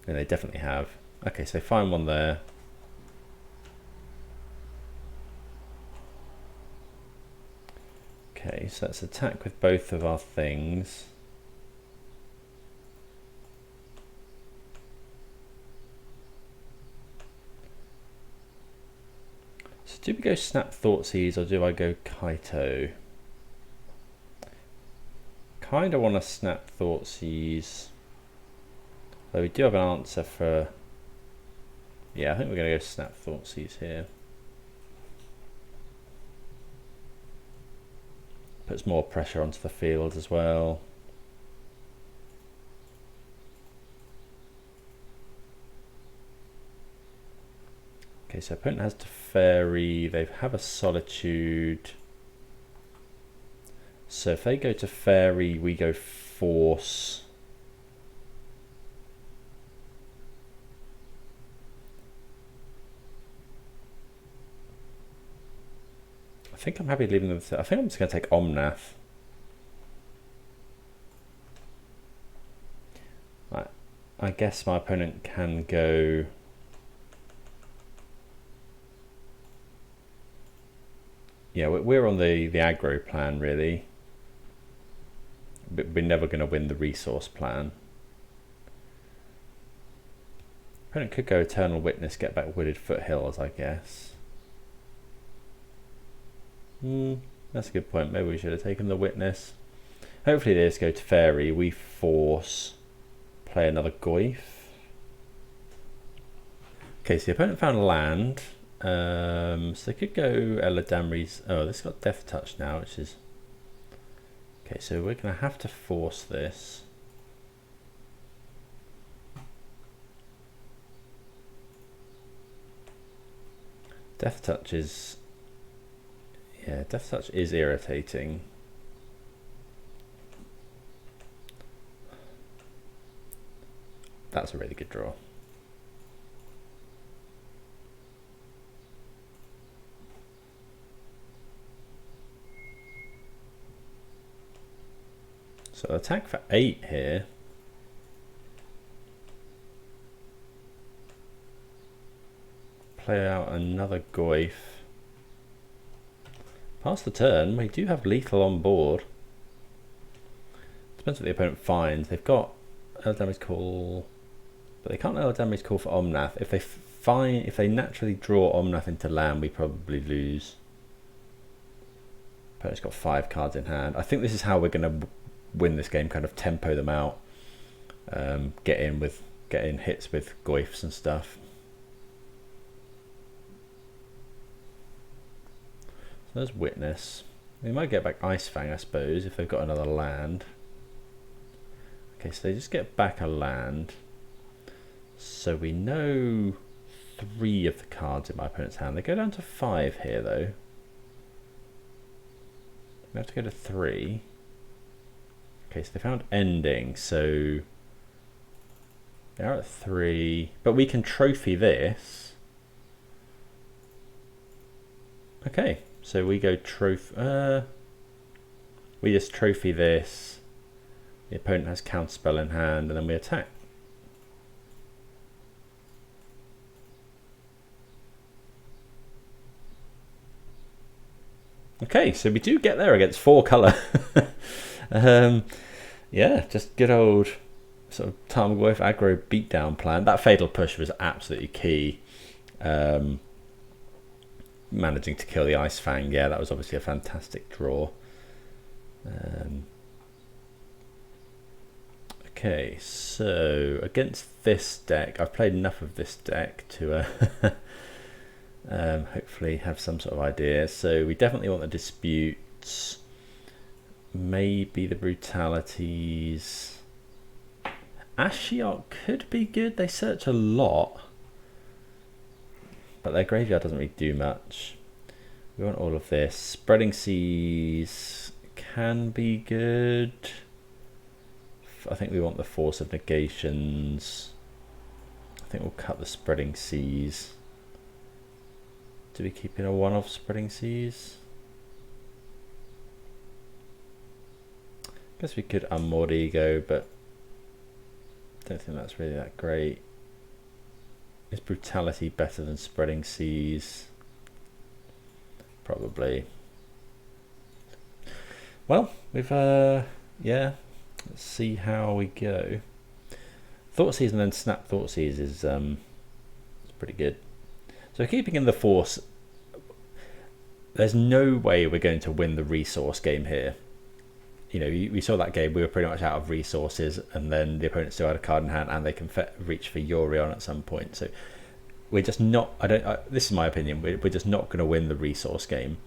And they definitely have. Okay, so they find one there. Okay, so let's attack with both of our things. So do we go Snap Thoughtseize or do I go Kaito? Kind of want to Snap Thoughtseize. Though we do have an answer for... Yeah, I think we're going to go Snap Thoughtseize here. Puts more pressure onto the field as well. Okay, so opponent has to Fairy. They have a Solitude. So if they go to Fairy, we go Force. think I'm happy leaving them. I think I'm just going to take Omnath. I guess my opponent can go. Yeah, we're on the aggro plan really, but we're never going to win the resource plan. Opponent could go Eternal Witness, get back Wooded Foothills, I guess. That's a good point. Maybe we should have taken the Witness. Hopefully they just go to Fairy. We force play another Goyf. Okay, so the opponent found a land. So they could go Eladamri's. Oh, this got Death Touch now, which is... Okay, so we're going to have to force this. Death Touch is... Yeah, Death Touch is irritating. That's a really good draw. So attack for 8 here. Play out another Goyf. Pass the turn. We do have lethal on board. Depends what the opponent finds. They've got Eladamri's Call, but they can't Eladamri's Call for Omnath. If they naturally draw Omnath into land, we probably lose. Opponent's got 5 cards in hand. I think this is how we're going to win this game. Kind of tempo them out. Get in hits with Goyfs and stuff. So there's Witness. We might get back Ice Fang, I suppose, if they've got another land. Okay, so they just get back a land. So we know 3 of the cards in my opponent's hand. They go down to 5 here, though. We have to go to 3. Okay, so they found Ending, so they're at 3. But we can trophy this. Okay. So we go trophy. We just trophy this. The opponent has counterspell in hand, and then we attack. Okay, so we do get there against 4 colour. Yeah, just good old sort of Tarmogoyf aggro beatdown plan. That Fatal Push was absolutely key. Managing to kill the Ice Fang, yeah, that was obviously a fantastic draw. Okay, so against this deck, I've played enough of this deck to hopefully have some sort of idea. So we definitely want the disputes, maybe the brutalities. Ashiok could be good. They search a lot, but their graveyard doesn't really do much. We want all of this. Spreading Seas can be good. I think we want the Force of Negations. I think we'll cut the Spreading Seas. Do we keep in a one-off Spreading Seas? I guess we could Unmoored Ego, but I don't think that's really that great. Is Brutality better than Spreading Seas? Probably. Well, we've yeah, let's see how we go. Thoughtseize and then Snap Thoughtseize is pretty good. So keeping in the Force, there's no way we're going to win the resource game here. You know, we saw that game, we were pretty much out of resources, and then the opponent still had a card in hand, and they can reach for Yorion at some point. So we're just not, this is my opinion, we're just not going to win the resource game.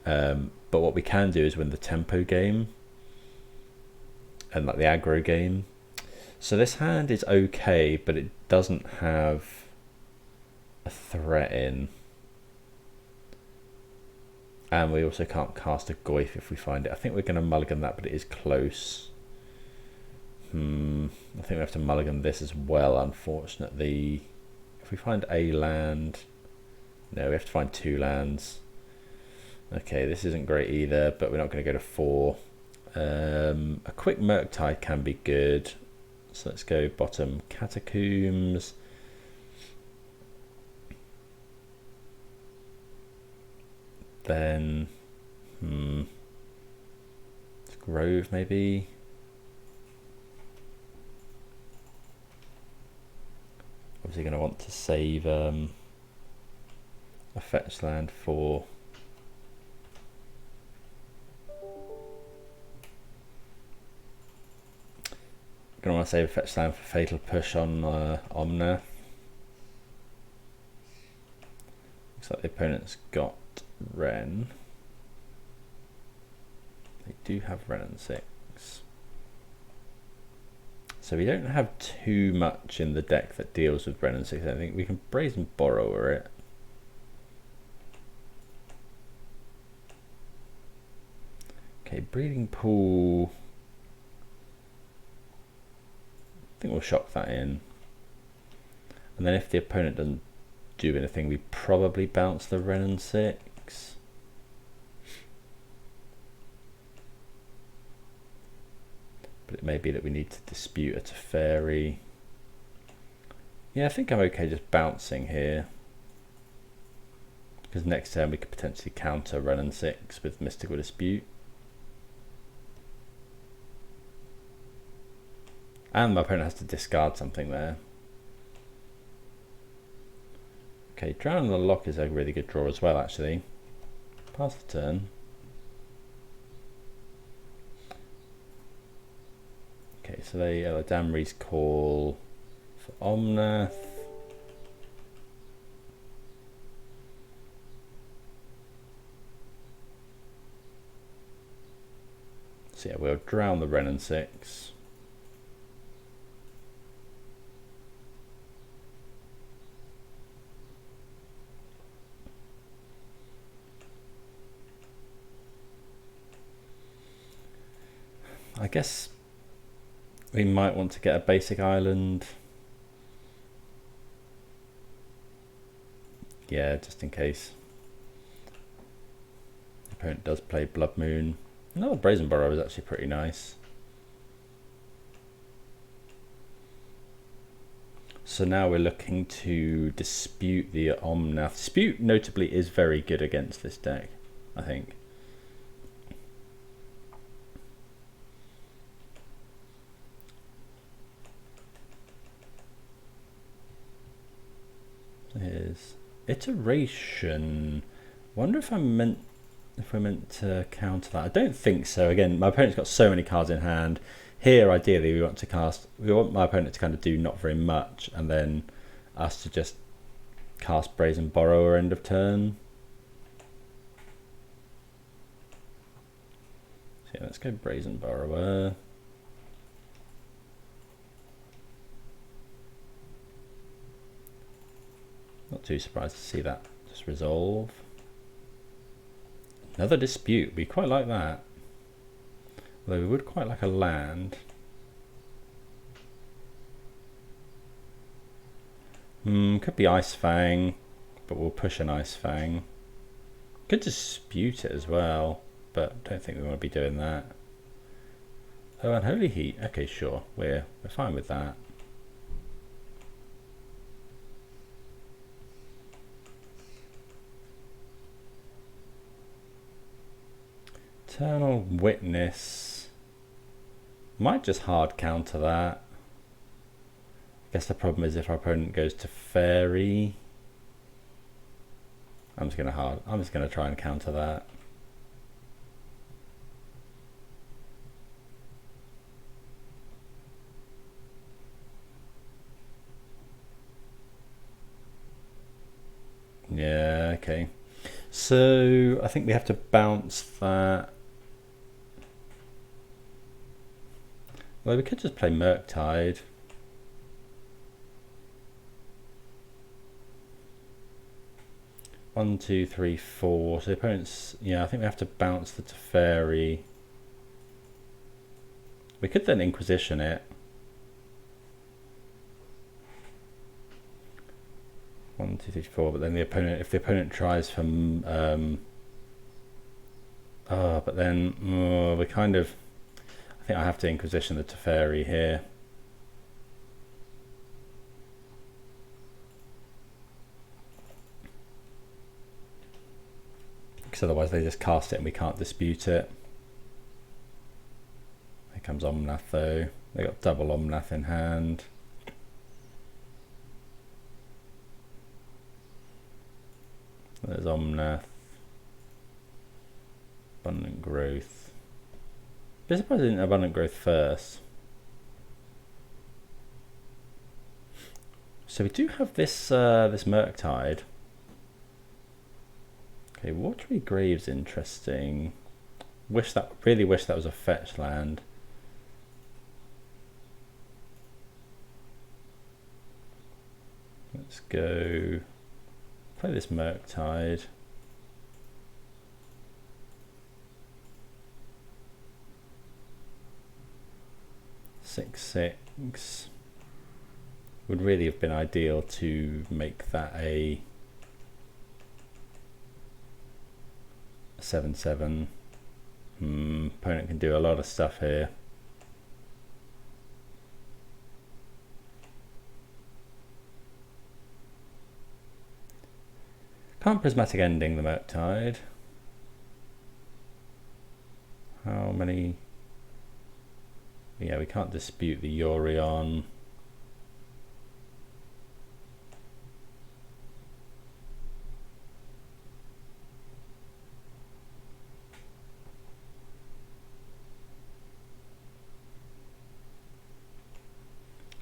But what we can do is win the tempo game, and like the aggro game. So this hand is okay, but it doesn't have a threat in. And we also can't cast a Goyf if we find it. I think we're going to mulligan that, but it is close. I think we have to mulligan this as well, unfortunately. If we find a land... No, we have to find 2 lands. Okay, this isn't great either, but we're not going to go to 4. A quick Murktide can be good. So let's go bottom Catacombs. Then, Grove maybe. Obviously going to want to save a fetch land for going to want to save a fetch land for Fatal Push on Omnath. Looks like the opponent's got Wrenn. They do have Wrenn and 6. So we don't have too much in the deck that deals with Wrenn and 6. I think we can Brazen Borrower it. Okay, Breeding Pool. I think we'll shock that in. And then if the opponent doesn't do anything, we probably bounce the Wrenn and 6. But it may be that we need to dispute it to Fairy. Yeah, I think I'm okay just bouncing here. Because next turn we could potentially counter Wrenn and 6 with Mystical Dispute. And my opponent has to discard something there. Okay, Drown in the Lock is a really good draw as well, actually. Pass the turn. Okay, so they Damri's Call for Omnath. So yeah, we'll drown the Wrenn and 6. I guess we might want to get a basic island. Yeah, just in case. The opponent does play Blood Moon. Another Brazen Borrower is actually pretty nice. So now we're looking to dispute the Omnath. Dispute notably is very good against this deck, I think. Here's Iteration. Wonder if we're meant to counter that. I don't think so. Again, my opponent's got so many cards in hand. Here, ideally, we want my opponent to kind of do not very much, and then us to just cast Brazen Borrower end of turn. So yeah, let's go Brazen Borrower. Not too surprised to see that just resolve. Another Dispute. We quite like that. Although we would quite like a land. Could be Ice Fang, but we'll push an Ice Fang. Could dispute it as well, but don't think we want to be doing that. Oh, Unholy Heat. Okay, sure. We're fine with that. Eternal Witness. Might just hard counter that. I guess the problem is if our opponent goes to Fairy. I'm just gonna try and counter that. Yeah, okay. So I think we have to bounce that. Well, we could just play Murktide. One, two, three, four. So the opponent's, yeah, I think we have to bounce the Teferi. We could then Inquisition it. 1, 2, 3, 4. But then the opponent, if the opponent tries for Oh, but then we kind of... I think I have to Inquisition the Teferi here. Because otherwise they just cast it and we can't dispute it. Here comes Omnath though. They got double Omnath in hand. There's Omnath. Abundant Growth. I'm surprised I didn't Abundant Growth first. So we do have this this Murktide. Okay, Watery Grave's interesting. Really wish that was a fetch land. Let's go play this Murktide. Six. Would really have been ideal to make that a 7/7. Opponent can do a lot of stuff here. Can't Prismatic Ending the Murktide. How many? Yeah, we can't dispute the Yorion.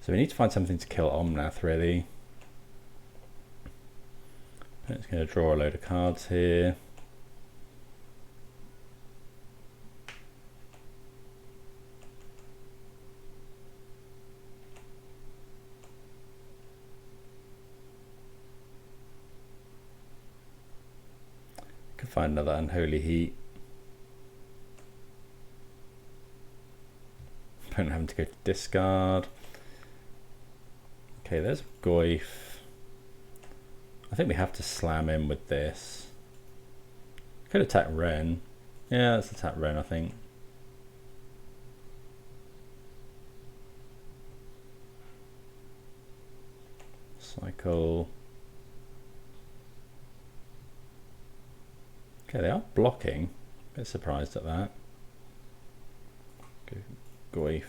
So we need to find something to kill Omnath, really. It's going to draw a load of cards here. Could find another Unholy Heat. Opponent having to go to discard. Okay, there's Goyf. I think we have to slam in with this. Could attack Ren. Yeah, let's attack Ren, I think. Cycle. Okay, they are blocking. A bit surprised at that. Goyf.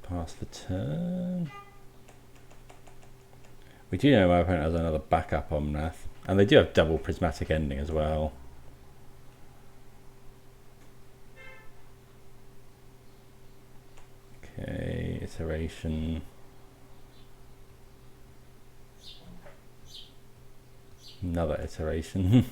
Pass the turn. We do know my opponent has another backup Omnath, and they do have double Prismatic Ending as well. Okay, iteration. Another iteration.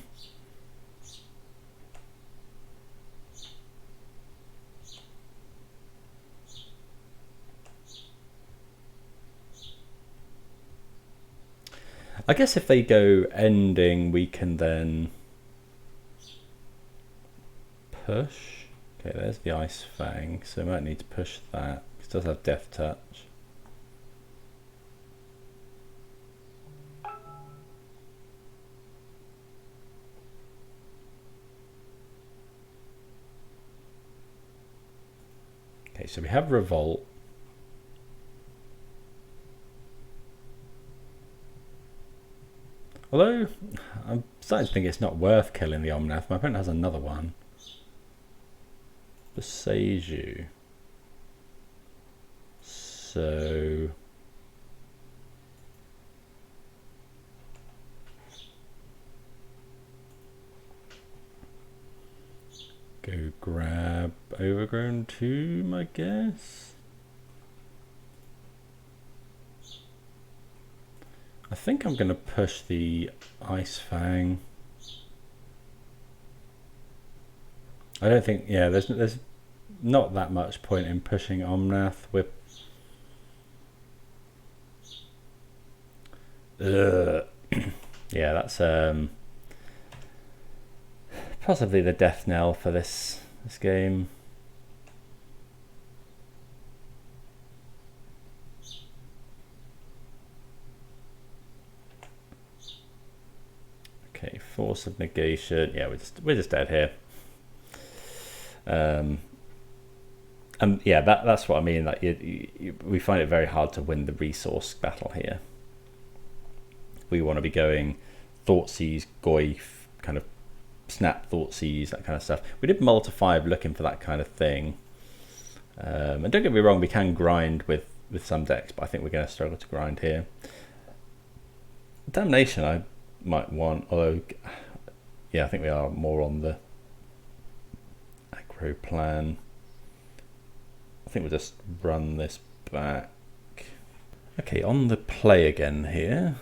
I guess if they go ending, we can then push. Okay, there's the Ice Fang, so we might need to push that. It does have Death Touch. Okay, so we have Revolt. Although, I'm starting to think it's not worth killing the Omnath. My opponent has another one. Beseiju. So... go grab Overgrown Tomb, I guess. I think I'm going to push the Ice Fang. I don't think, yeah, there's not that much point in pushing Omnath. We're yeah, that's possibly the death knell for this game. Force of Negation. Yeah, we're just dead here. And yeah, that's what I mean. Like we find it very hard to win the resource battle here. We want to be going Thoughtseize, Goyf, kind of Snap, Thoughtseize, that kind of stuff. We did Multi 5 looking for that kind of thing. And don't get me wrong, we can grind with some decks, but I think we're going to struggle to grind here. Damnation I might want, although yeah, I think we are more on the aggro plan. I think we'll just run this back. Okay, on the play again here.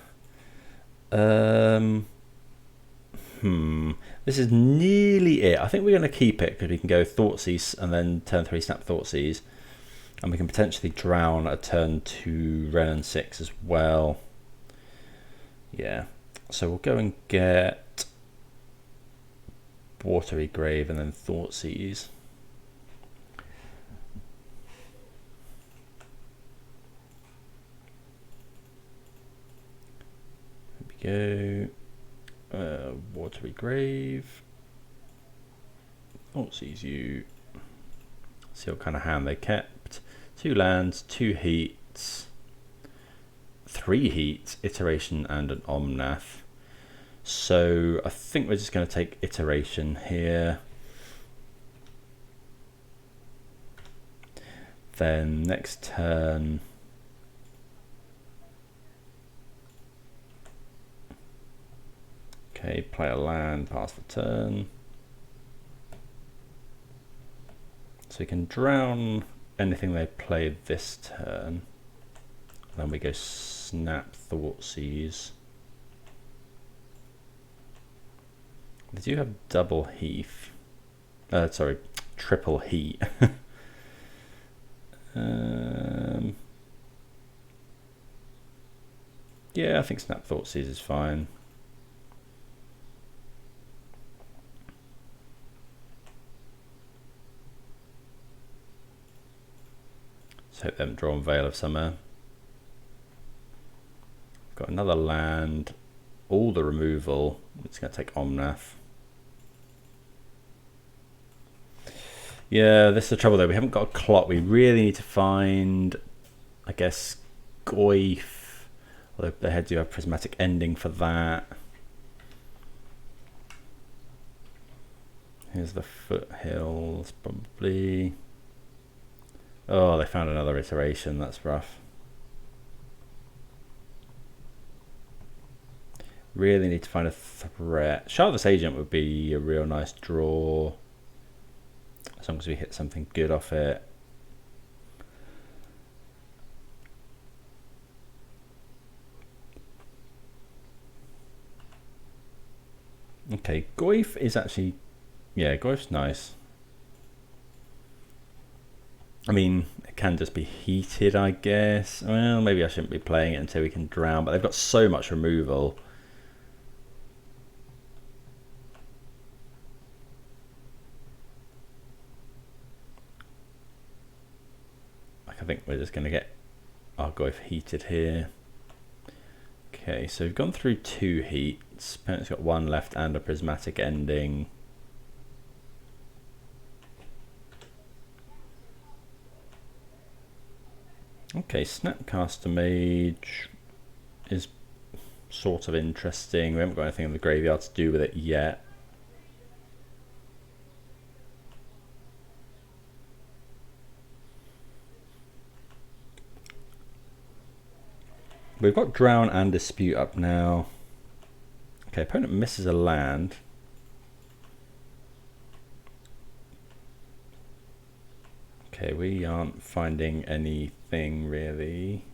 This is nearly it. I think we're going to keep it because we can go Thoughtseize and then turn 3 Snap Thoughtseize. And we can potentially drown a turn 2 Renin 6 as well. Yeah, so we'll go and get Watery Grave and then Thoughtseize. There we go. Watery Grave. Thoughtseize you. See what kind of hand they kept. 2 lands, 2 heats, 3 heats, Iteration and an Omnath. So I think we're just going to take Iteration here. Then next turn, okay, play a land, pass the turn. So we can drown anything they play this turn. Then we go Snap Thoughtseize. They do have double heath. Sorry, triple heat. Yeah, I think Snap Thoughtseize is fine. Let's hope they haven't drawn Veil of Summer. Got another land, all the removal. It's going to take Omnath. Yeah, this is the trouble though. We haven't got a clock. We really need to find, I guess, Goyf. Although they had to have Prismatic Ending for that. Here's the Foothills, probably. Oh, they found another Iteration. That's rough. Really need to find a threat. Shardless Agent would be a real nice draw. As long as we hit something good off it. Okay, Goyf is actually... Yeah, Goyf's nice. I mean, it can just be heated, I guess. Well, maybe I shouldn't be playing it until we can drown, but they've got so much removal. I think we're just going to get our Goyf heated here. Okay, so we've gone through 2 heats. Opponent's got 1 left and a Prismatic Ending. Okay, Snapcaster Mage is sort of interesting. We haven't got anything in the graveyard to do with it yet. We've got Drown and Dispute up now. Okay, opponent misses a land. Okay, we aren't finding anything really.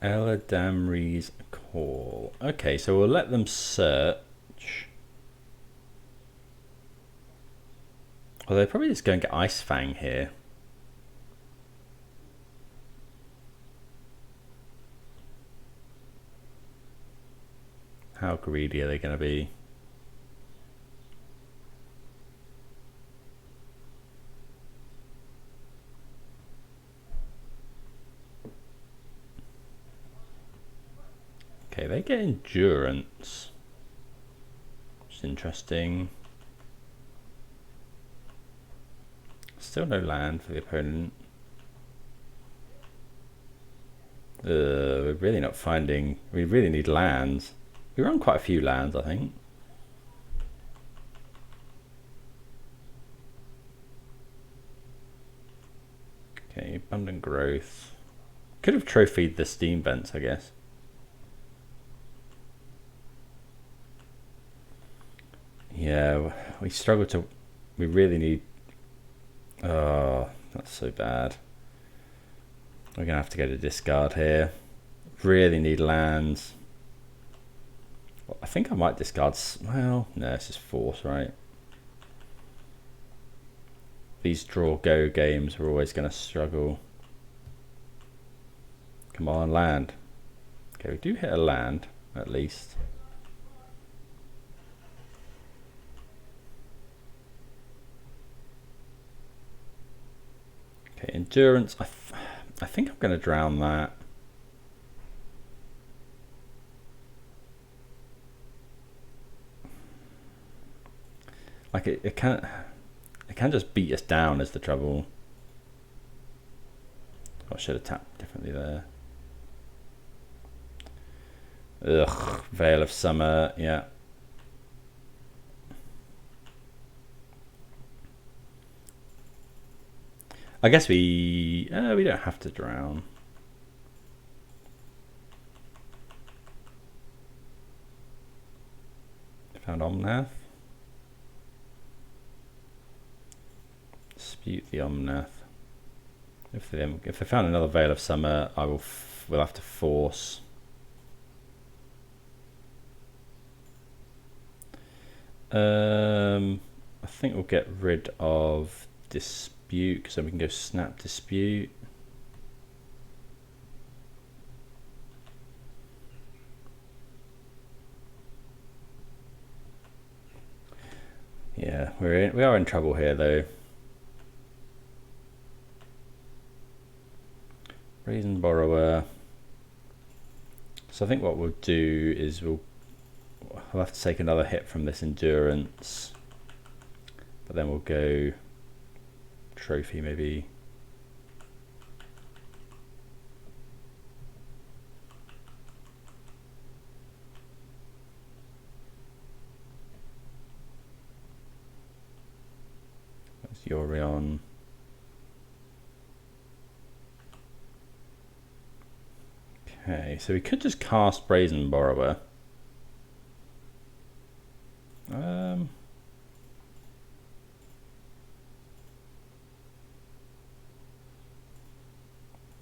Eladamri's Call. Okay, so we'll let them search. Well, they're probably just going to get Ice Fang here. How greedy are they going to be? Okay, they get endurance. It's interesting. Still no land for the opponent. We're really not finding... We really need lands. We run quite a few lands, I think. Okay, abundant growth. Could have trophied the steam vents, I guess. Yeah, we struggle to... We really need... Oh, that's so bad. We're going to have to go to discard here. Really need lands. Well, I think I might discard... Well, no, it's just force, right? These draw-go games are always going to struggle. Come on, land. Okay, we do hit a land, at least. Okay, endurance. I think I'm going to drown that. Like it can't just beat us down is the trouble. I should have tapped differently there. Ugh, Veil of Summer, yeah. I guess we don't have to drown. Found Omnath. Dispute the Omnath. If they found another Veil of Summer, we'll have to force. I think we'll get rid of Dispute, so we can go snap Dispute. Yeah, we are in trouble here though. Brazen Borrower. So I think what we'll do is we'll have to take another hit from this endurance, but then we'll go trophy maybe. That's Yorion. Okay, so we could just cast Brazen Borrower.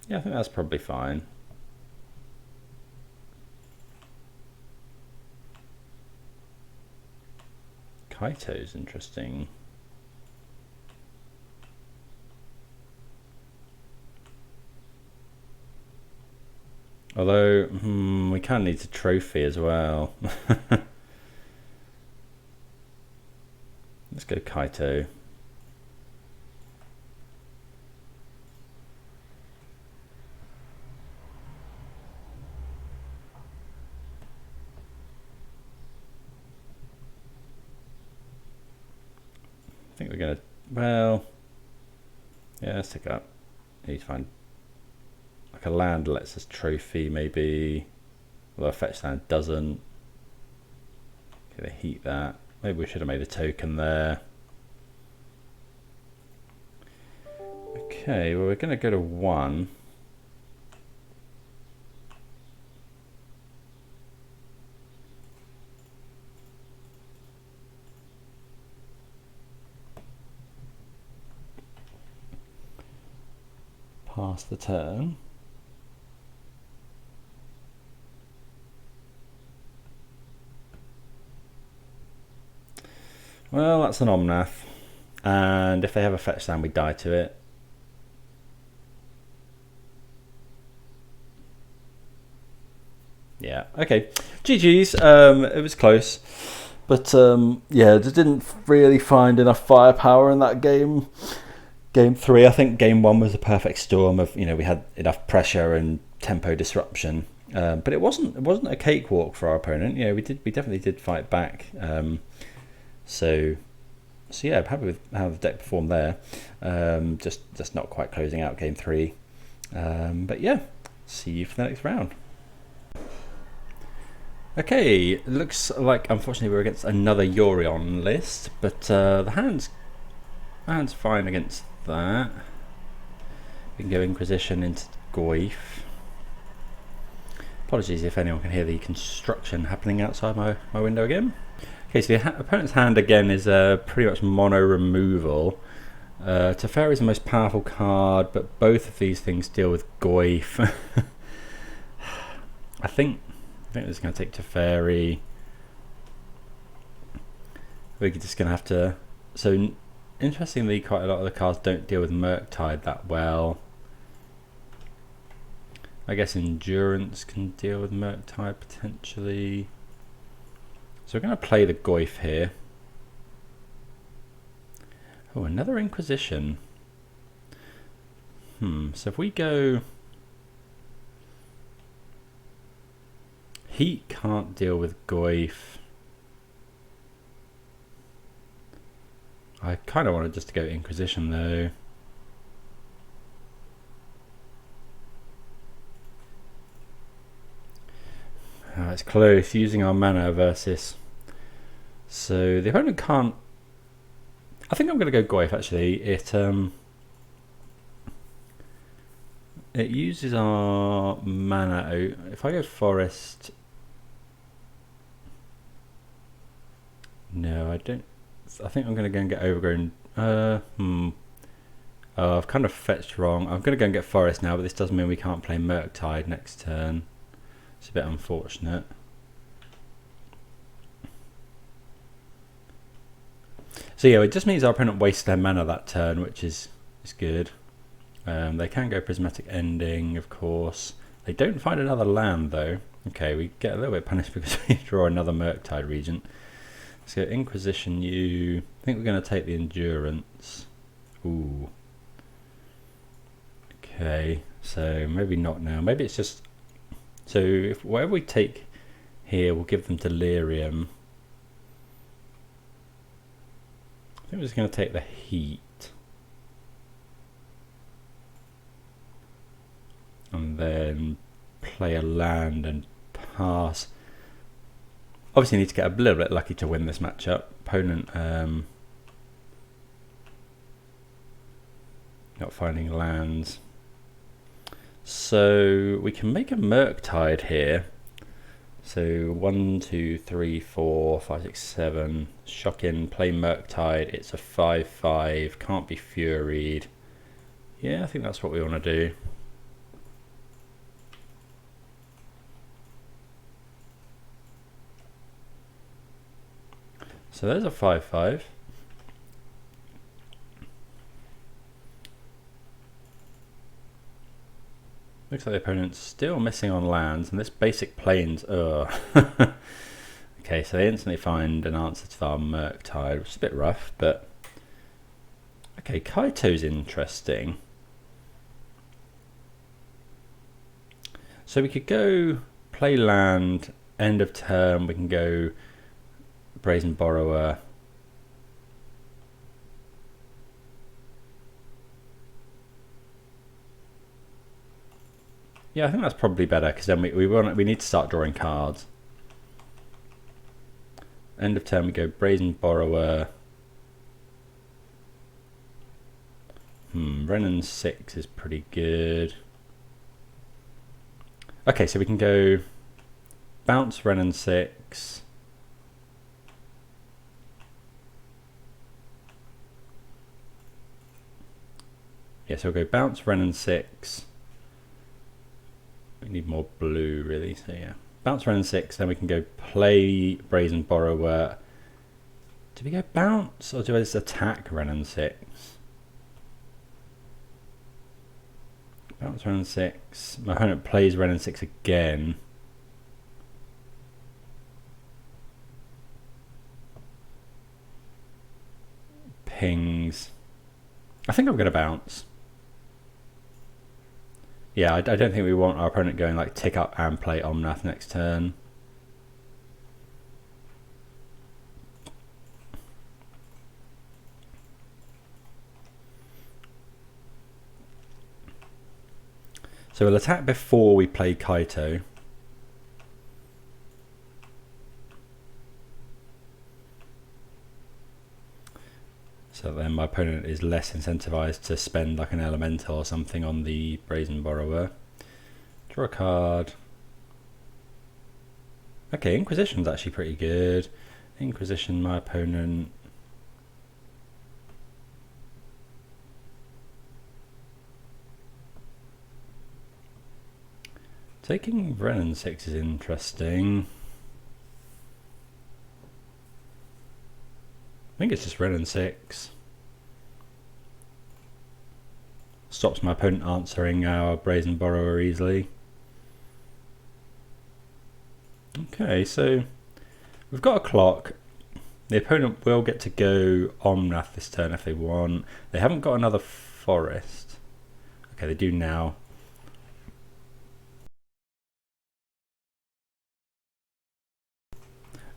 Yeah, I think that's probably fine. Kaito's interesting. Although, we kind of need a trophy as well. Let's go Kaito. I think we're going to, well, yeah, let's take it up. Need to find like a land that lets us trophy maybe, although a fetch land doesn't. Okay, they heat that. Maybe we should have made a token there. Okay, well we're going to go to 1. Pass the turn. Well, that's an Omnath, and if they have a fetch land, we die to it. Yeah, okay. GG's, it was close, but yeah, just didn't really find enough firepower in that game. Game 3, I think game 1 was a perfect storm of, we had enough pressure and tempo disruption. But it wasn't a cakewalk for our opponent. Yeah, we definitely did fight back. So yeah, I'm happy with how the deck performed there. Just not quite closing out game 3. But yeah, see you for the next round. Okay, it looks like unfortunately we're against another Yorion list, but the hand's fine against that. We can go Inquisition into Goyf. Apologies if anyone can hear the construction happening outside my window again. Okay, so the opponent's hand again is pretty much mono removal. Teferi is the most powerful card, but both of these things deal with Goyf. I think we're just going to take Teferi. We're just going to have to... So, interestingly, quite a lot of the cards don't deal with Murktide that well. I guess Endurance can deal with Murktide potentially. So we're going to play the Goyf here. Oh, another Inquisition. So if we go... Heat can't deal with Goyf. I kind of wanted just to go Inquisition though. Oh, it's close, using our mana versus... So the opponent can't... I think I'm going to go Goyf actually. It uses our mana out. If I go Forest... No, I don't... I think I'm going to go and get Overgrown... I've kind of fetched wrong. I'm going to go and get Forest now, but this doesn't mean we can't play Murktide next turn. It's a bit unfortunate. So yeah, it just means our opponent wastes their mana that turn, which is good. They can go Prismatic Ending, of course. They don't find another land though. Okay, we get a little bit punished because we draw another Murktide Regent. Let's go Inquisition you. I think we're going to take the Endurance. Ooh. Okay, so maybe not now. Maybe it's just... So if whatever we take here, we'll give them Delirium. I think we're just going to take the Heat. And then play a land and pass. Obviously need to get a little bit lucky to win this matchup. Opponent not finding lands. So we can make a Murktide here. So 1, 2, 3, 4, 5, 6, 7. Shock in, play Murktide. It's a 5/5. Can't be Furied. Yeah, I think that's what we want to do. So there's a 5/5. Looks like the opponent's still missing on lands, and this basic plains. Okay, so they instantly find an answer to our Murktide, which is a bit rough, but okay, Kaito's interesting. So we could go play land, end of turn. We can go Brazen Borrower. Yeah, I think that's probably better because then we need to start drawing cards. End of turn we go Brazen Borrower. Renin 6 is pretty good. Okay, so we can go bounce Renin 6. Yeah, so we'll go bounce Renin 6. We need more blue really, so yeah. Bounce Renin 6, then we can go play Brazen Borrower. Do we go bounce or do I just attack Renin 6? Bounce Renin 6. My opponent plays Renin 6 again. Pings. I think I'm going to bounce. Yeah, I don't think we want our opponent going like tick up and play Omnath next turn. So we'll attack before we play Kaito. So then my opponent is less incentivized to spend like an elemental or something on the Brazen Borrower. Draw a card. Okay, Inquisition's actually pretty good. Inquisition, my opponent. Taking Renin 6 is interesting. I think it's just Renin 6. Stops my opponent answering our Brazen Borrower easily. Okay, so we've got a clock. The opponent will get to go Omnath this turn if they want. They haven't got another forest. Okay, they do now.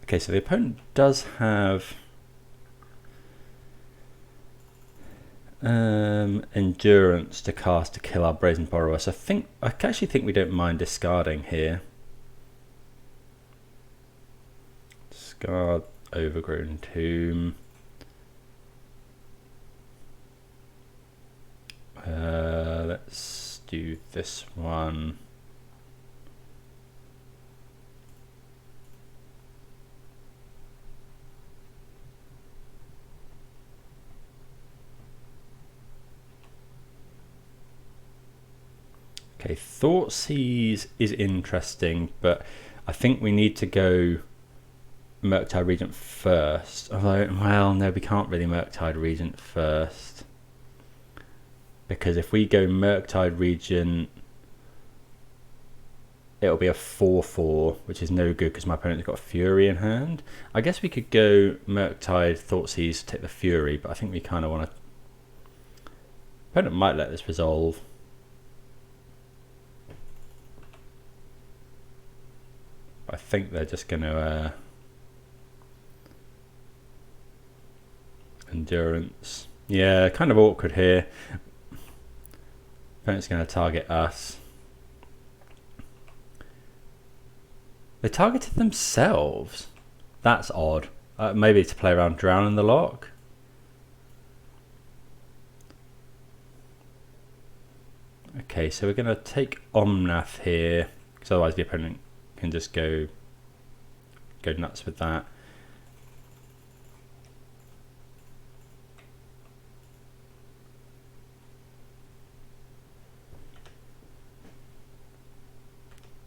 Okay, so the opponent does have endurance to cast to kill our Brazen Borrower. So I actually think we don't mind discarding here. Discard Overgrown Tomb. Let's do this one. Okay, Thoughtseize is interesting, but I think we need to go Murktide Regent first. Although, well, no, we can't really Murktide Regent first. Because if we go Murktide Regent, it'll be a 4-4, which is no good because my opponent's got Fury in hand. I guess we could go Murktide, Thoughtseize, take the Fury, but I think we kind of want to... Opponent might let this resolve. I think they're just going to endurance. Yeah, kind of awkward here. Opponent's going to target us. They targeted themselves. That's odd. Maybe to play around Drown in the Lock. Okay, so we're going to take Omnath here, because otherwise the opponent can just go nuts with that.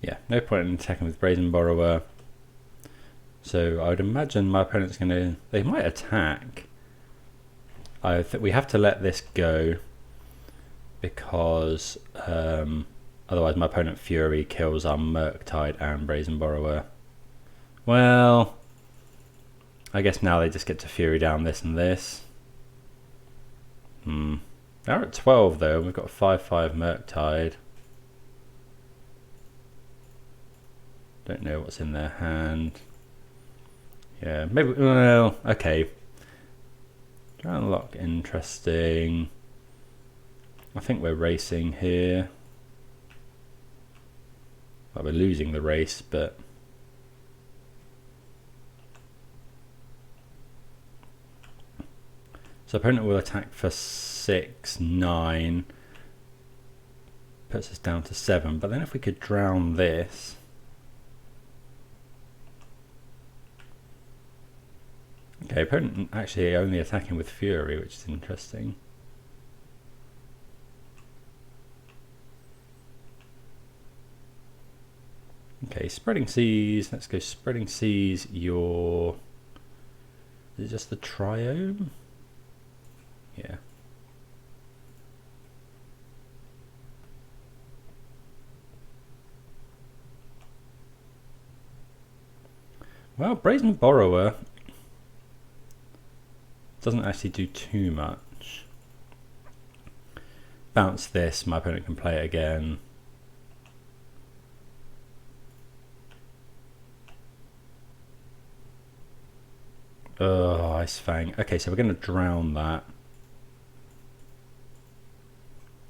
Yeah, no point in attacking with Brazen Borrower. So I would imagine my opponent's going to... They might attack. I think we have to let this go because otherwise my opponent Fury kills our Murktide and Brazen Borrower. Well, I guess now they just get to Fury down this and this. They're at 12 though, we've got a 5-5 Murktide. Don't know what's in their hand. Yeah, maybe, well, okay. Drown Lock, interesting. I think we're racing here. Well, we're losing the race, but... So opponent will attack for 6, 9. Puts us down to 7, but then if we could drown this... Okay, opponent actually only attacking with Fury, which is interesting. Okay, Spreading Seas. Let's go Spreading Seas. Your... Is it just the Triome? Yeah. Well, Brazen Borrower doesn't actually do too much. Bounce this, my opponent can play it again. Oh, Ice Fang. Okay, so we're going to drown that.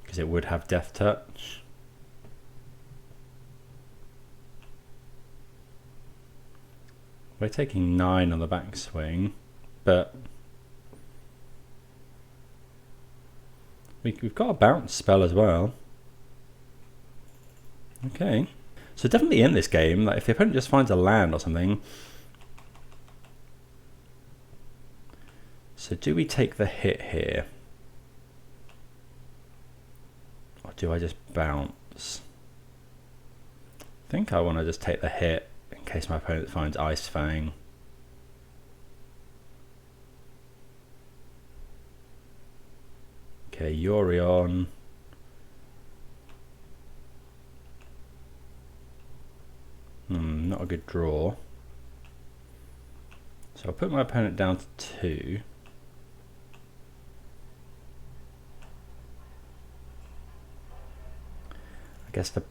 Because it would have Death Touch. We're taking 9 on the backswing, but we've got a bounce spell as well. Okay. So definitely in this game, like if the opponent just finds a land or something. So do we take the hit here? Or do I just bounce? I think I want to just take the hit in case my opponent finds Ice Fang. Okay, Yorion. Not a good draw. So I'll put my opponent down to 2. I guess the...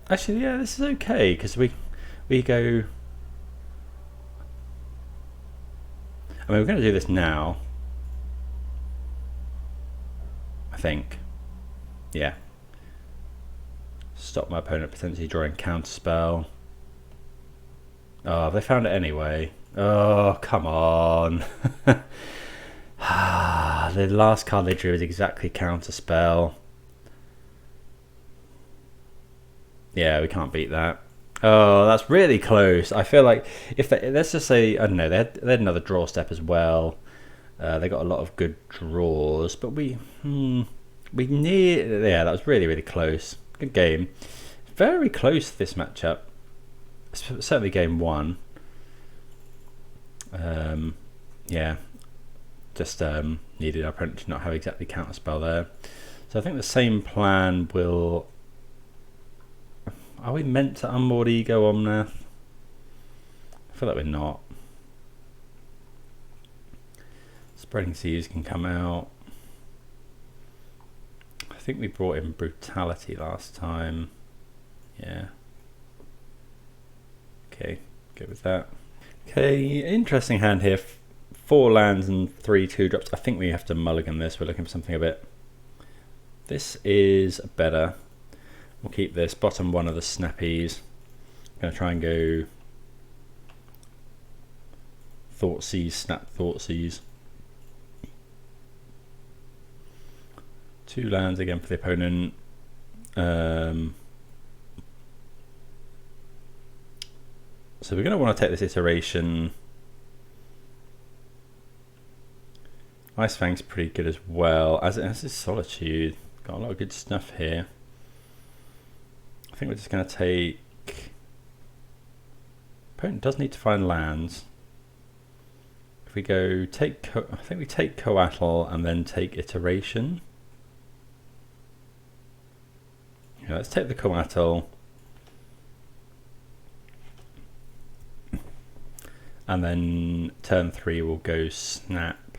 Actually, yeah, this is okay, because we go... I mean, we're going to do this now. I think. Yeah. Stop my opponent potentially drawing counterspell. Oh, they found it anyway. Oh, come on. The last card they drew is exactly counterspell. Yeah, we can't beat that. Oh, that's really close. I feel like if they, let's just say, I don't know, they had another draw step as well. They got a lot of good draws, but we need, yeah, that was really, really close. Good game. Very close this matchup. Certainly game 1. Yeah, just needed our opponent to not have exactly counterspell there. So I think the same plan will... Are we meant to unboard Ego Omnath? I feel like we're not. Spreading Seas can come out. I think we brought in Brutality last time. Yeah. Okay, good with that. Okay, interesting hand here. 4 lands and 3 2-drops. I think we have to mulligan this. We're looking for something a bit... This is better. We'll keep this. Bottom 1 of the snappies. I'm going to try and go Thoughtseize, snap Thoughtseize. 2 lands again for the opponent. So we're going to want to take this iteration. Ice Fang's pretty good as well, as is Solitude. Got a lot of good stuff here. I think we're just going to take... Opponent does need to find lands. If we go take... I think we take Coatl and then take Iteration. Yeah, let's take the Coatl. And then turn 3 we'll go Snap,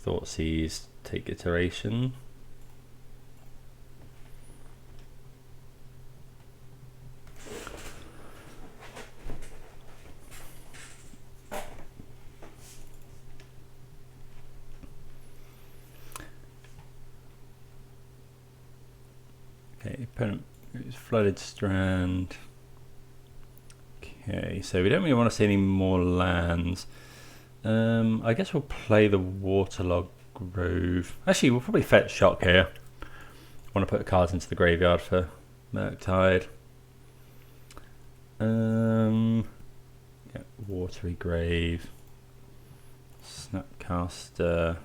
Thoughtseize, take Iteration. Okay, opponent goes Flooded Strand. Okay, so we don't really want to see any more lands. I guess we'll play the Waterlogged Grove. Actually, we'll probably fetch Shock here. Want to put the cards into the graveyard for Murktide. Yeah, Watery Grave. Snapcaster.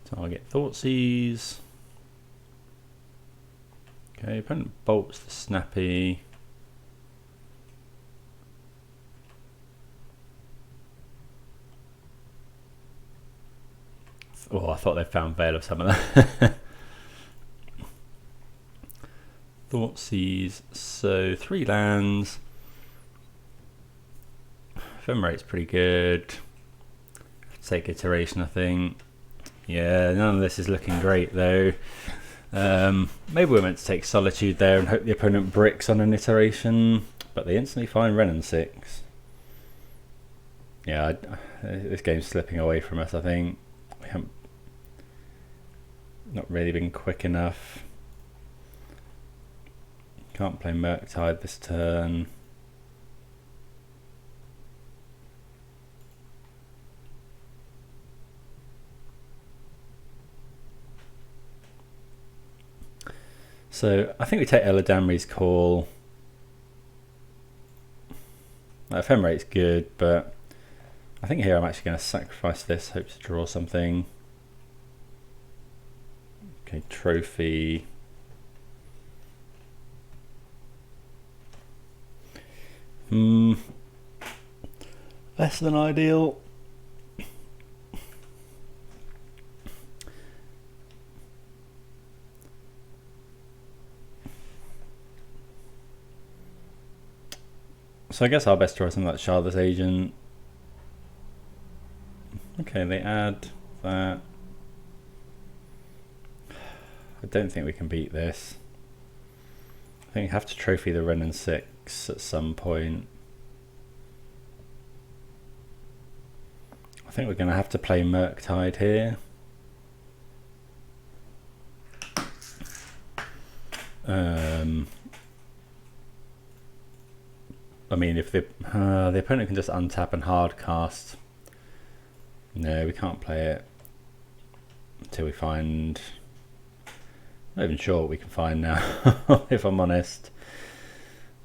Target Thoughtseize. Okay, opponent bolts the Snappy. Oh, I thought they found Veil of Summer there. Thoughtseize. So 3 lands. Ephemerate's pretty good. Take Iteration, I think. Yeah, none of this is looking great though. Maybe we're meant to take Solitude there and hope the opponent bricks on an iteration, but they instantly find Wrenn and 6. Yeah, this game's slipping away from us, I think. We haven't not really been quick enough. Can't play Murktide this turn. So I think we take Eladamri's call. Ephemerate's good, but I think here I'm actually going to sacrifice this, hope to draw something. Okay, trophy. Less than ideal. So I guess our best draw is something like Shardless Agent. Okay, they add that. I don't think we can beat this. I think we have to trophy the Wrenn and 6 at some point. I think we're going to have to play Murktide here. I mean, if the opponent can just untap and hardcast. No, we can't play it until we find. I'm not even sure what we can find now, if I'm honest.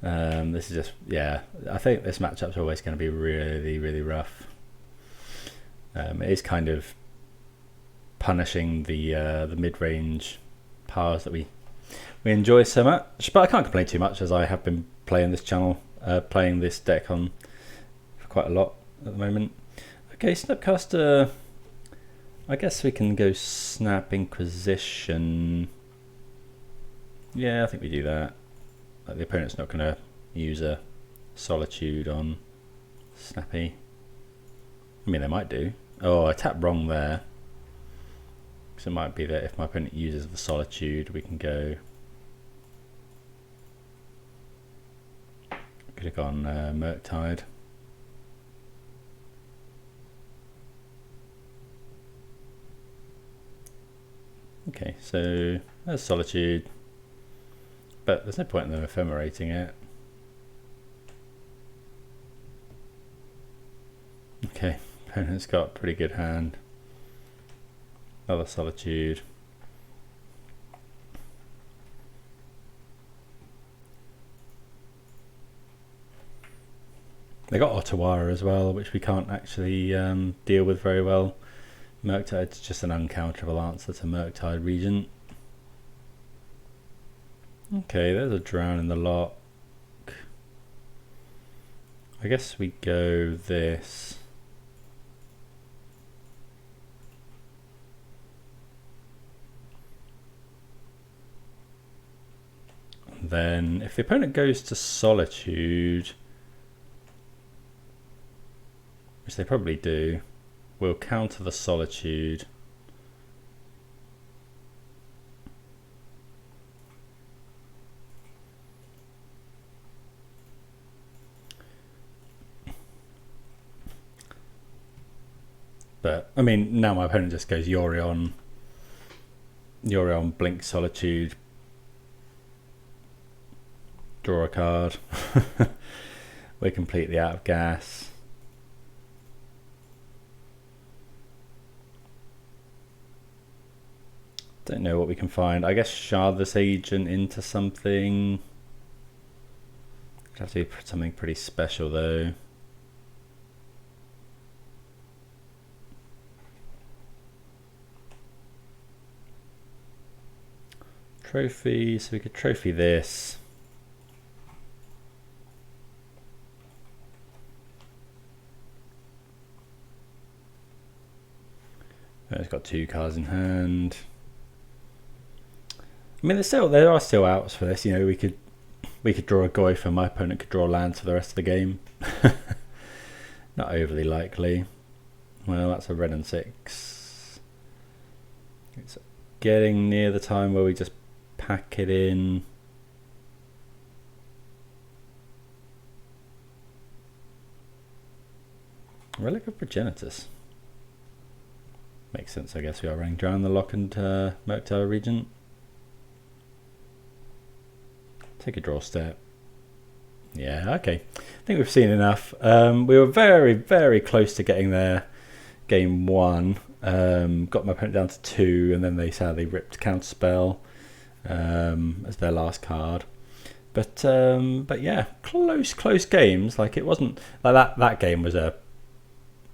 This is just, yeah. I think this matchup's always going to be really, really rough. It is kind of punishing the mid-range powers that we enjoy so much, but I can't complain too much as I have been playing this channel. Playing this deck on for quite a lot at the moment. Okay, Snapcaster. I guess we can go Snap Inquisition. Yeah, I think we do that. Like, the opponent's not going to use a Solitude on Snappy. I mean, they might do. Oh, I tapped wrong there. So it might be that if my opponent uses the Solitude, we can go. Could have gone Murktide. Okay, so there's Solitude, but there's no point in them ephemerating it. Okay, opponent's got a pretty good hand. Another Solitude. They got Ottawa as well, which we can't actually deal with very well. Murktide's just an uncounterable answer to Murktide Regent. Okay, there's a Drown in the Lock. I guess we go this. And then if the opponent goes to Solitude, which they probably do, we'll counter the Solitude. But, I mean, now my opponent just goes Yorion, Blink Solitude, draw a card. We're completely out of gas. Don't know what we can find. I guess Shardless Agent into something. It'd have to be something pretty special though. Trophy, so we could trophy this. It's got 2 cards in hand. I mean, there are still outs for this. You know, we could draw a Goyf and my opponent could draw lands for the rest of the game. Not overly likely. Well, that's a Wrenn and 6. It's getting near the time where we just pack it in. Relic of Progenitus. Makes sense, I guess. We are running Drown the Lock and Murktide Regent. Take a draw step. Yeah, okay. I think we've seen enough. We were very, very close to getting there. Game 1. Got my opponent down to 2, and then they sadly ripped Counterspell as their last card. But yeah, close games. Like, it wasn't like that game was a,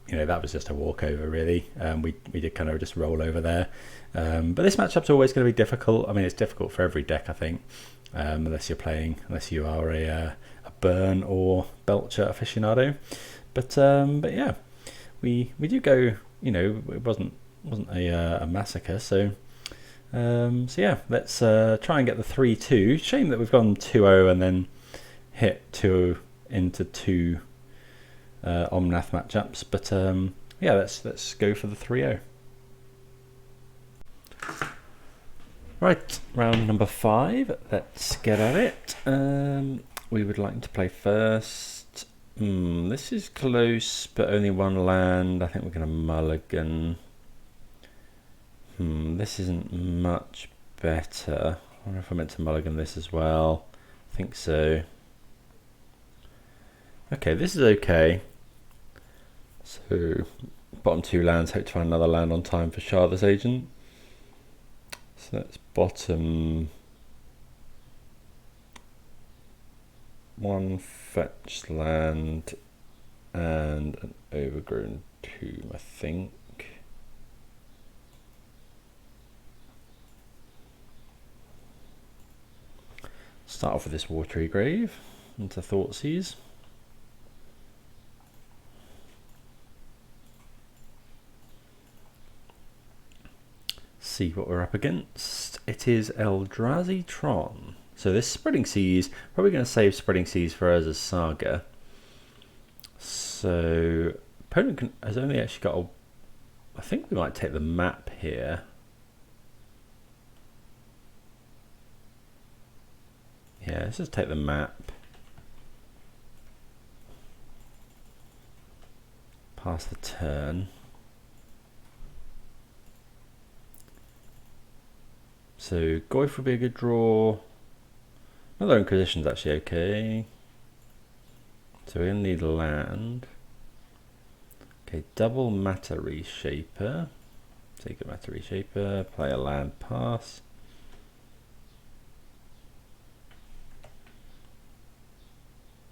that was just a walkover, really. We did kind of just roll over there. But this matchup's always going to be difficult. I mean, it's difficult for every deck, I think, unless you are a Burn or Belcher aficionado. But yeah, we do go. It wasn't a massacre. So yeah, let's try and get the 3-2. Shame that we've gone 2-0 and then hit 2 into 2 Omnath matchups, but yeah, let's go for the 3-0. Right, round number 5. Let's get at it. We would like to play first. This is close, but only 1 land. I think we're going to mulligan. This isn't much better. I wonder if I meant to mulligan this as well. I think so. Okay, this is okay. So, bottom 2 lands, hope to find another land on time for Shardless Agent. So that's bottom 1 fetched land and an overgrown tomb, I think. Start off with this Watery Grave into Thoughtseize. See what we're up against. It is Eldrazi Tron. So this Spreading Seas, probably going to save Spreading Seas for us as Saga. So opponent has only actually got I think we might take the map here. Yeah, let's just take the map. Pass the turn. So Goyf would be a good draw. Another Inquisition's actually okay. So we're going to need land. Okay, double Matter Reshaper. Take a Matter Reshaper, play a land, pass.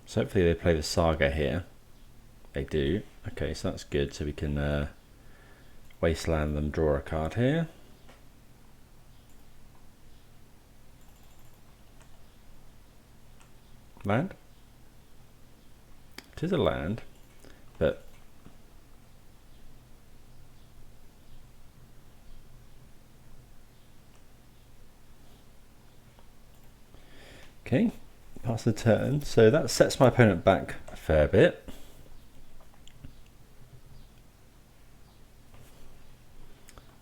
So hopefully they play the Saga here. They do. Okay, so that's good. So we can wasteland them, draw a card here. Land. It is a land, but okay, pass the turn. So that sets my opponent back a fair bit.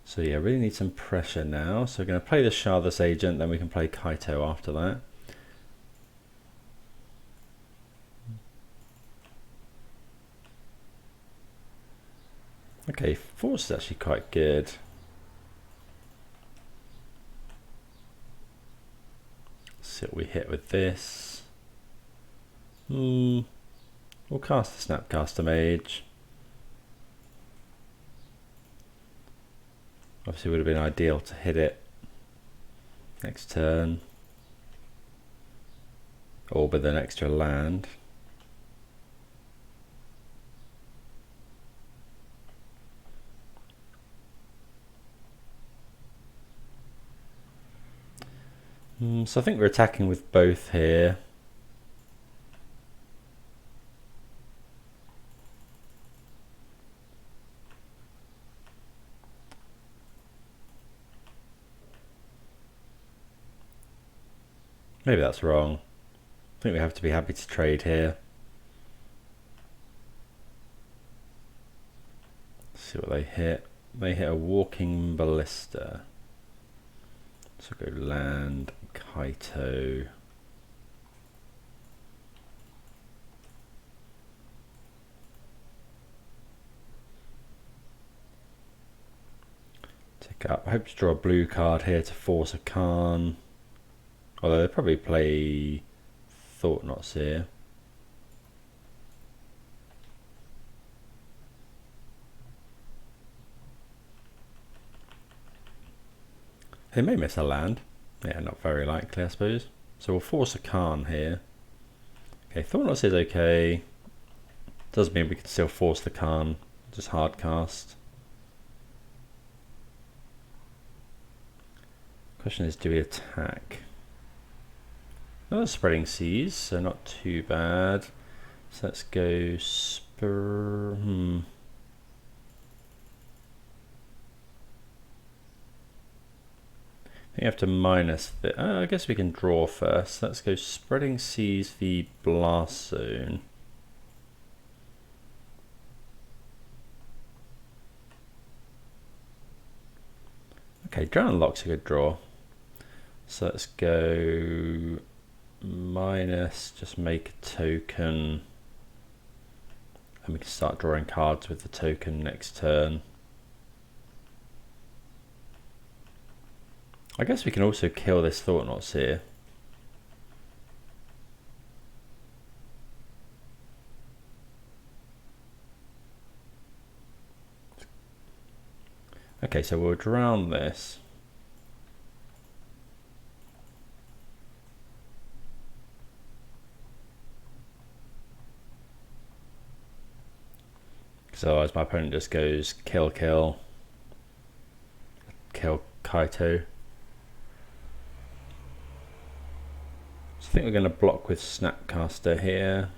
So yeah, really need some pressure now. So we're going to play the Shardless Agent, then we can play Kaito after that. Okay, Force is actually quite good. Let's see what we hit with this. We'll cast the Snapcaster Mage. Obviously would have been ideal to hit it next turn. Or with an extra land. So I think we're attacking with both here. Maybe that's wrong. I think we have to be happy to trade here. Let's see what they hit. They hit a Walking Ballista. So go land, Kaito. Tick up. I hope to draw a blue card here to force a Khan. Although they'll probably play Thought Knots here. They may miss a land. Yeah, not very likely, I suppose. So we'll force a Khan here. Okay, Thought Knots is okay. Does mean we can still force the Khan. Just hard cast. Question is, do we attack? Another Spreading Seas, so not too bad. So let's go Spur. I think you have to minus the. I guess we can draw first. Let's go Spreading Seas v Blast Zone. Okay, Drown Lock's a good draw. So let's go minus, just make a token. And we can start drawing cards with the token next turn. I guess we can also kill this Thought Knots here. Okay, so we'll drown this. So otherwise my opponent just goes kill, kill, kill Kaito. So I think we're going to block with Snapcaster here.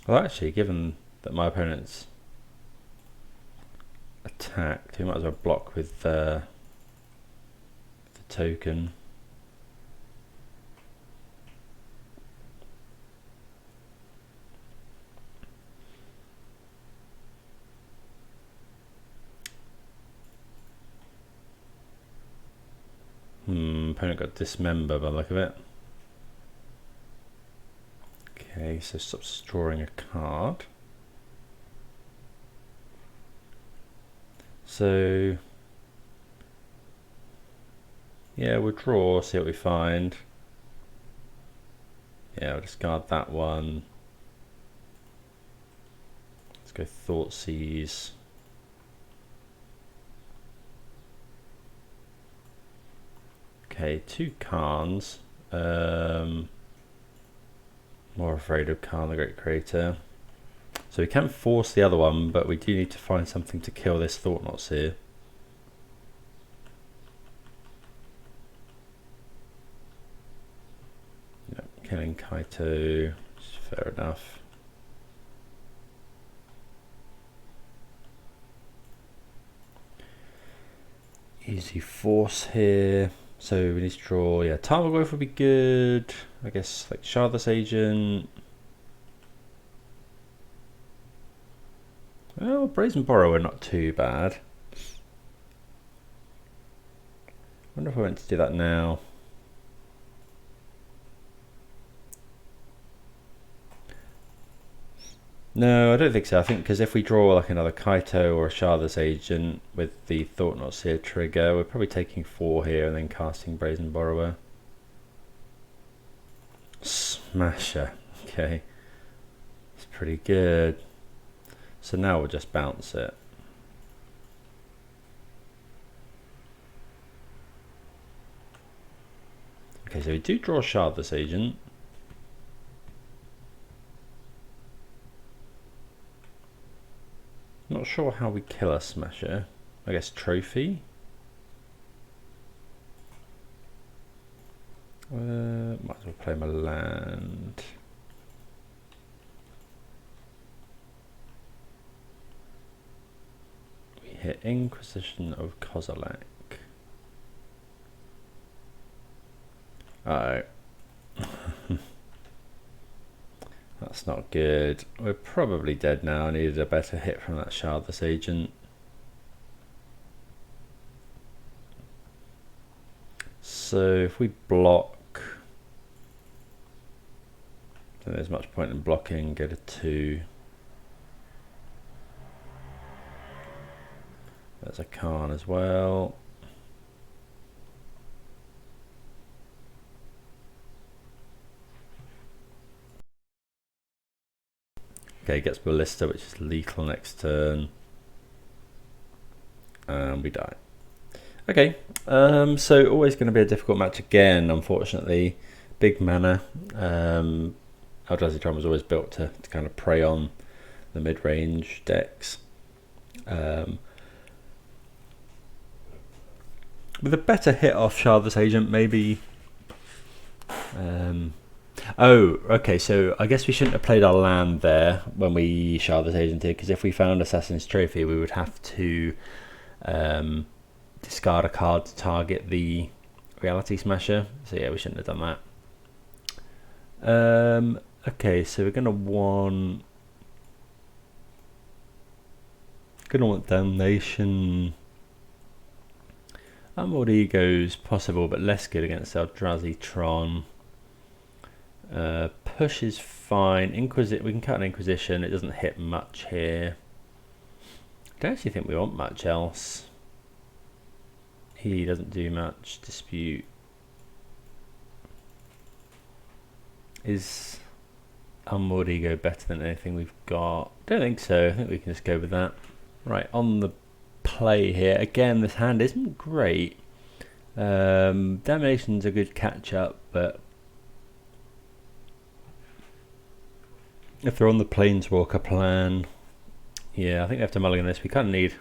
Well, actually, given that my opponent's attacked, we might as well block with the token. Opponent got Dismember by the look of it. Okay, so stops drawing a card. So yeah, we'll draw, see what we find. Yeah, we'll discard that one. Let's go Thoughtseize. Okay, 2 Khans. More afraid of Khan the Great Creator. So we can force the other one, but we do need to find something to kill this Thought Knots here. Yep, killing Kaito, fair enough. Easy force here. So we need to draw, yeah, Tarmogoyf would be good. I guess like Shardless Agent. Well, Brazen Borrower not too bad. I wonder if I went to do that now. No, I don't think so. I think because if we draw like another Kaito or a Shardless Agent with the Thought Knots here trigger, we're probably taking 4 here and then casting Brazen Borrower. Smasher. Okay. It's pretty good. So now we'll just bounce it. Okay, so we do draw Shardless Agent. Not sure how we kill a Smasher. I guess Trophy. Might as well play my land. We hit Inquisition of Kozilek. Uh-oh. That's not good. We're probably dead now. I needed a better hit from that Shardless agent. So if we block, then there's much point in blocking. Get a 2. There's a Khan as well. Okay, gets Ballista, which is lethal next turn. And we die. Okay, so always going to be a difficult match again, unfortunately. Big mana. Eldrazi Tron was always built to kind of prey on the mid-range decks. With a better hit off Shardless Agent, maybe... oh, okay, so I guess we shouldn't have played our land there when we Shardless Agented, because if we found Assassin's Trophy, we would have to discard a card to target the Reality Smasher. So yeah, we shouldn't have done that. Okay, so we're gonna want Damnation. Unmoored Ego's possible, but less good against Eldrazi Tron. Push is fine. We can cut an Inquisition. It doesn't hit much here. I don't actually think we want much else. He doesn't do much. Dispute. Is Unmoored Ego better than anything we've got? Don't think so. I think we can just go with that. Right, on the play here. Again, this hand isn't great. Damnation's a good catch-up, but if they're on the Planeswalker plan, yeah, I think they have to mulligan this. We kind of need...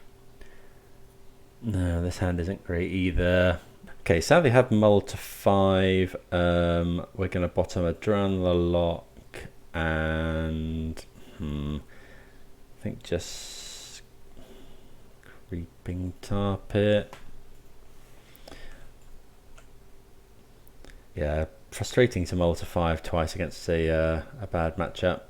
No, this hand isn't great either. Okay, so they have mull to 5. We're going to bottom a Dranla Lock and... I think just... Creeping Tar Pit. Yeah, frustrating to mull to 5 twice against a bad matchup.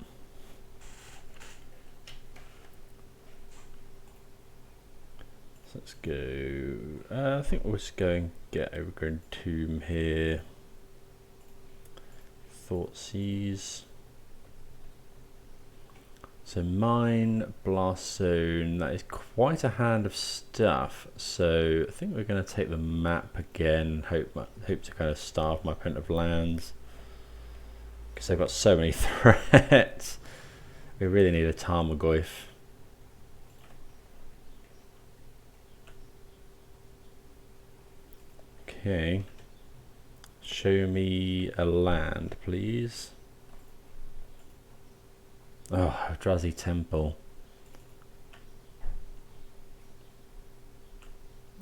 So let's go. I think we'll just go and get Overgrown Tomb here. Thoughtseize. So mine, Blast Zone, that is quite a hand of stuff. So I think we're going to take the map again. Hope to kind of starve my opponent of lands, because they've got so many threats. We really need a Tarmogoyf. Okay. Show me a land, please. Oh, Eldrazi Temple.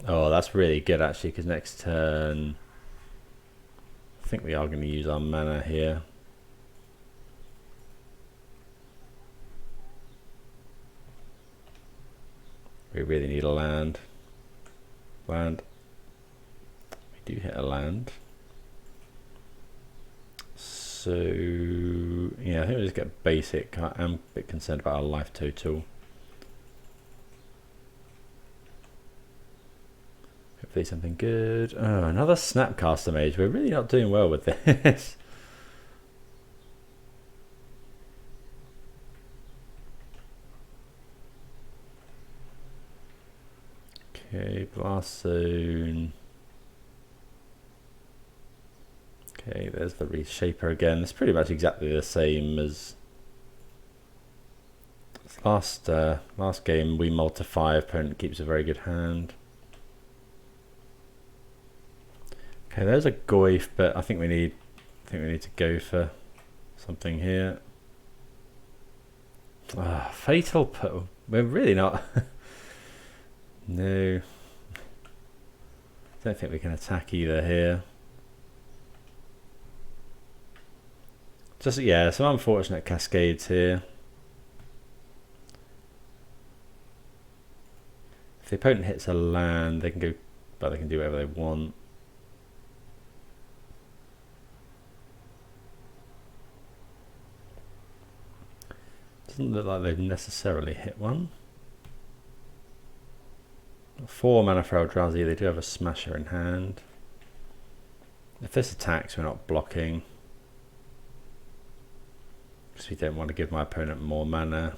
Oh, that's really good actually, because next turn I think we are going to use our mana here. We really need a land. We do hit a land. So yeah, I think we'll just get basic. I am a bit concerned about our life total. Hopefully something good. Oh, another Snapcaster Mage. We're really not doing well with this. Okay, Blast Zone. Okay, there's the Reshaper again. It's pretty much exactly the same as last game. We mull to 5. Opponent keeps a very good hand. Okay, there's a Goyf, but I think we need to go for something here. Ah, Fatal Pull. We're really not. No. Don't think we can attack either here. Just, yeah, some unfortunate cascades here. If the opponent hits a land, they can go, but they can do whatever they want. Doesn't look like they've necessarily hit one. 4 mana for Eldrazi. They do have a Smasher in hand. If this attacks, we're not blocking, because we don't want to give my opponent more mana.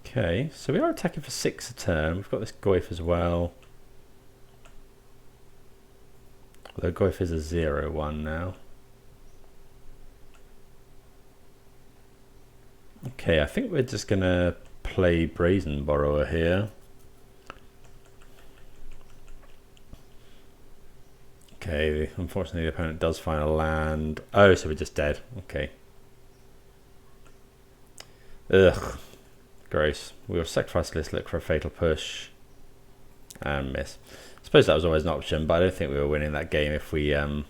Okay, so we are attacking for 6 a turn. We've got this Goyf as well. Although Goyf is a 0/1 now. Okay, I think we're just going to play Brazen Borrower here. Okay, unfortunately the opponent does find a land. Oh, so we're just dead. Okay. Ugh. Gross. We will sacrifice this, look for a fatal push, and miss. I suppose that was always an option, but I don't think we were winning that game if we, you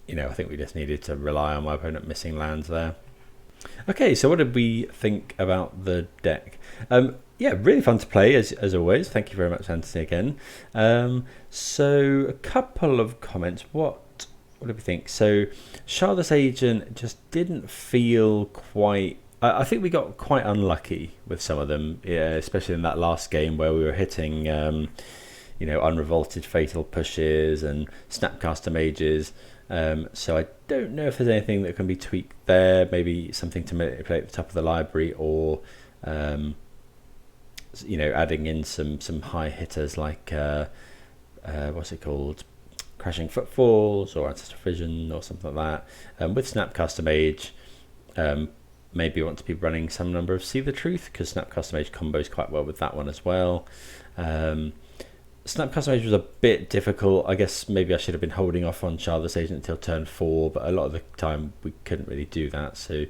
know, I think we just needed to rely on my opponent missing lands there. Okay, so what did we think about the deck? Yeah, really fun to play as always. Thank you very much, Anthony, again. So a couple of comments. What did we think? So Shardless Agent just didn't feel quite. I think we got quite unlucky with some of them, yeah, especially in that last game where we were hitting, you know, unrevolted fatal pushes and snapcaster mages. So I don't know if there's anything that can be tweaked there. Maybe something to manipulate the top of the library, or you know, adding in some high hitters like what's it called, Crashing Footfalls or Ancestral Vision or something like that. With Snapcaster Mage, maybe you want to be running some number of See the Truth, because Snapcaster Mage combos quite well with that one as well. Snapcaster Mage was a bit difficult. I guess maybe I should have been holding off on Shardless Agent until turn 4, but a lot of the time we couldn't really do that, so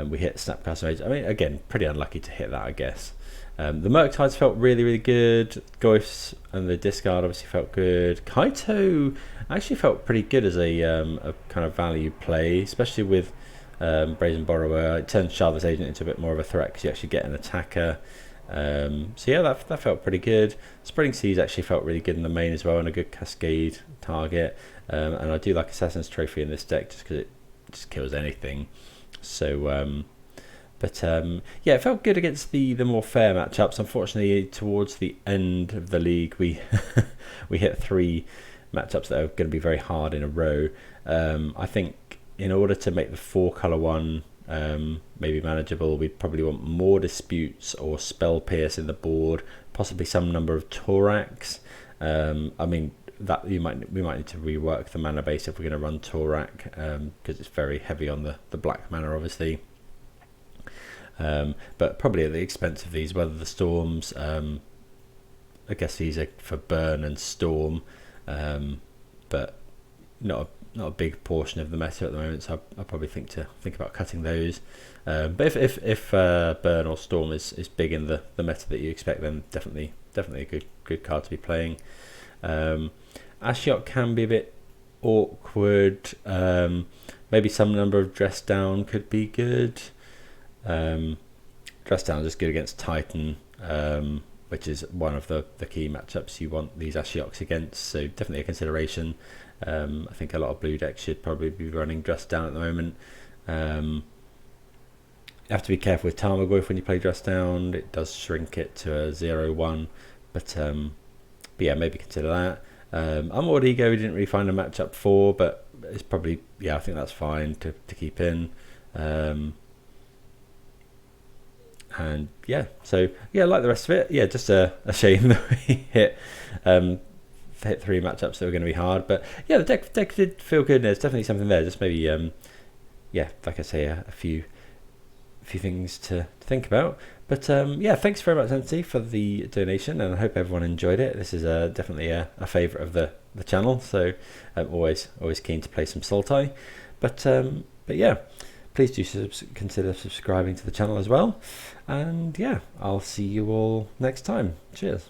we hit Snapcaster Mage. I mean, again, pretty unlucky to hit that, I guess. The Murktides felt really good. Goyfs and the discard obviously felt good. Kaito actually felt pretty good as a kind of value play, especially with Brazen Borrower. It turns Shardless Agent into a bit more of a threat because you actually get an attacker. So yeah, that felt pretty good. Spreading Seas actually felt really good in the main as well, and a good cascade target. And I do like Assassin's Trophy in this deck just because it just kills anything. So yeah, it felt good against the more fair matchups. Unfortunately, towards the end of the league, we we hit 3 matchups that are going to be very hard in a row. I think in order to make the 4-color one maybe manageable, we'd probably want more Disputes or Spell Pierce in the board, possibly some number of Torak. I mean, that we might need to rework the mana base if we're going to run Torak, because it's very heavy on the black mana, obviously. But probably at the expense of these Weather the Storms. I guess these are for burn and storm, but not a big portion of the meta at the moment, so I probably think about cutting those. But if burn or storm is big in the meta that you expect, then definitely a good card to be playing. Ashiok can be a bit awkward. Maybe some number of Dress Down could be good. Dress Down is just good against Titan, which is one of the key matchups you want these Ashioks against, so definitely a consideration. I think a lot of blue decks should probably be running Dress Down at the moment. You have to be careful with Tarmogoyf when you play Dress Down. It does shrink it to a 0/1, but yeah, maybe consider that. Unmoored Ego we didn't really find a matchup for, but it's probably, yeah, I think that's fine to keep in. And yeah, so yeah, like the rest of it, yeah, just a shame that we hit 3 matchups that were going to be hard, but yeah, the deck did feel good, and there's definitely something there. Just maybe yeah, like I say, a few things to think about. But yeah, thanks very much, Anthony, for the donation, and I hope everyone enjoyed it. This is definitely a favourite of the channel, so I'm always keen to play some Sultai. But yeah, please do consider subscribing to the channel as well. And yeah, I'll see you all next time. Cheers.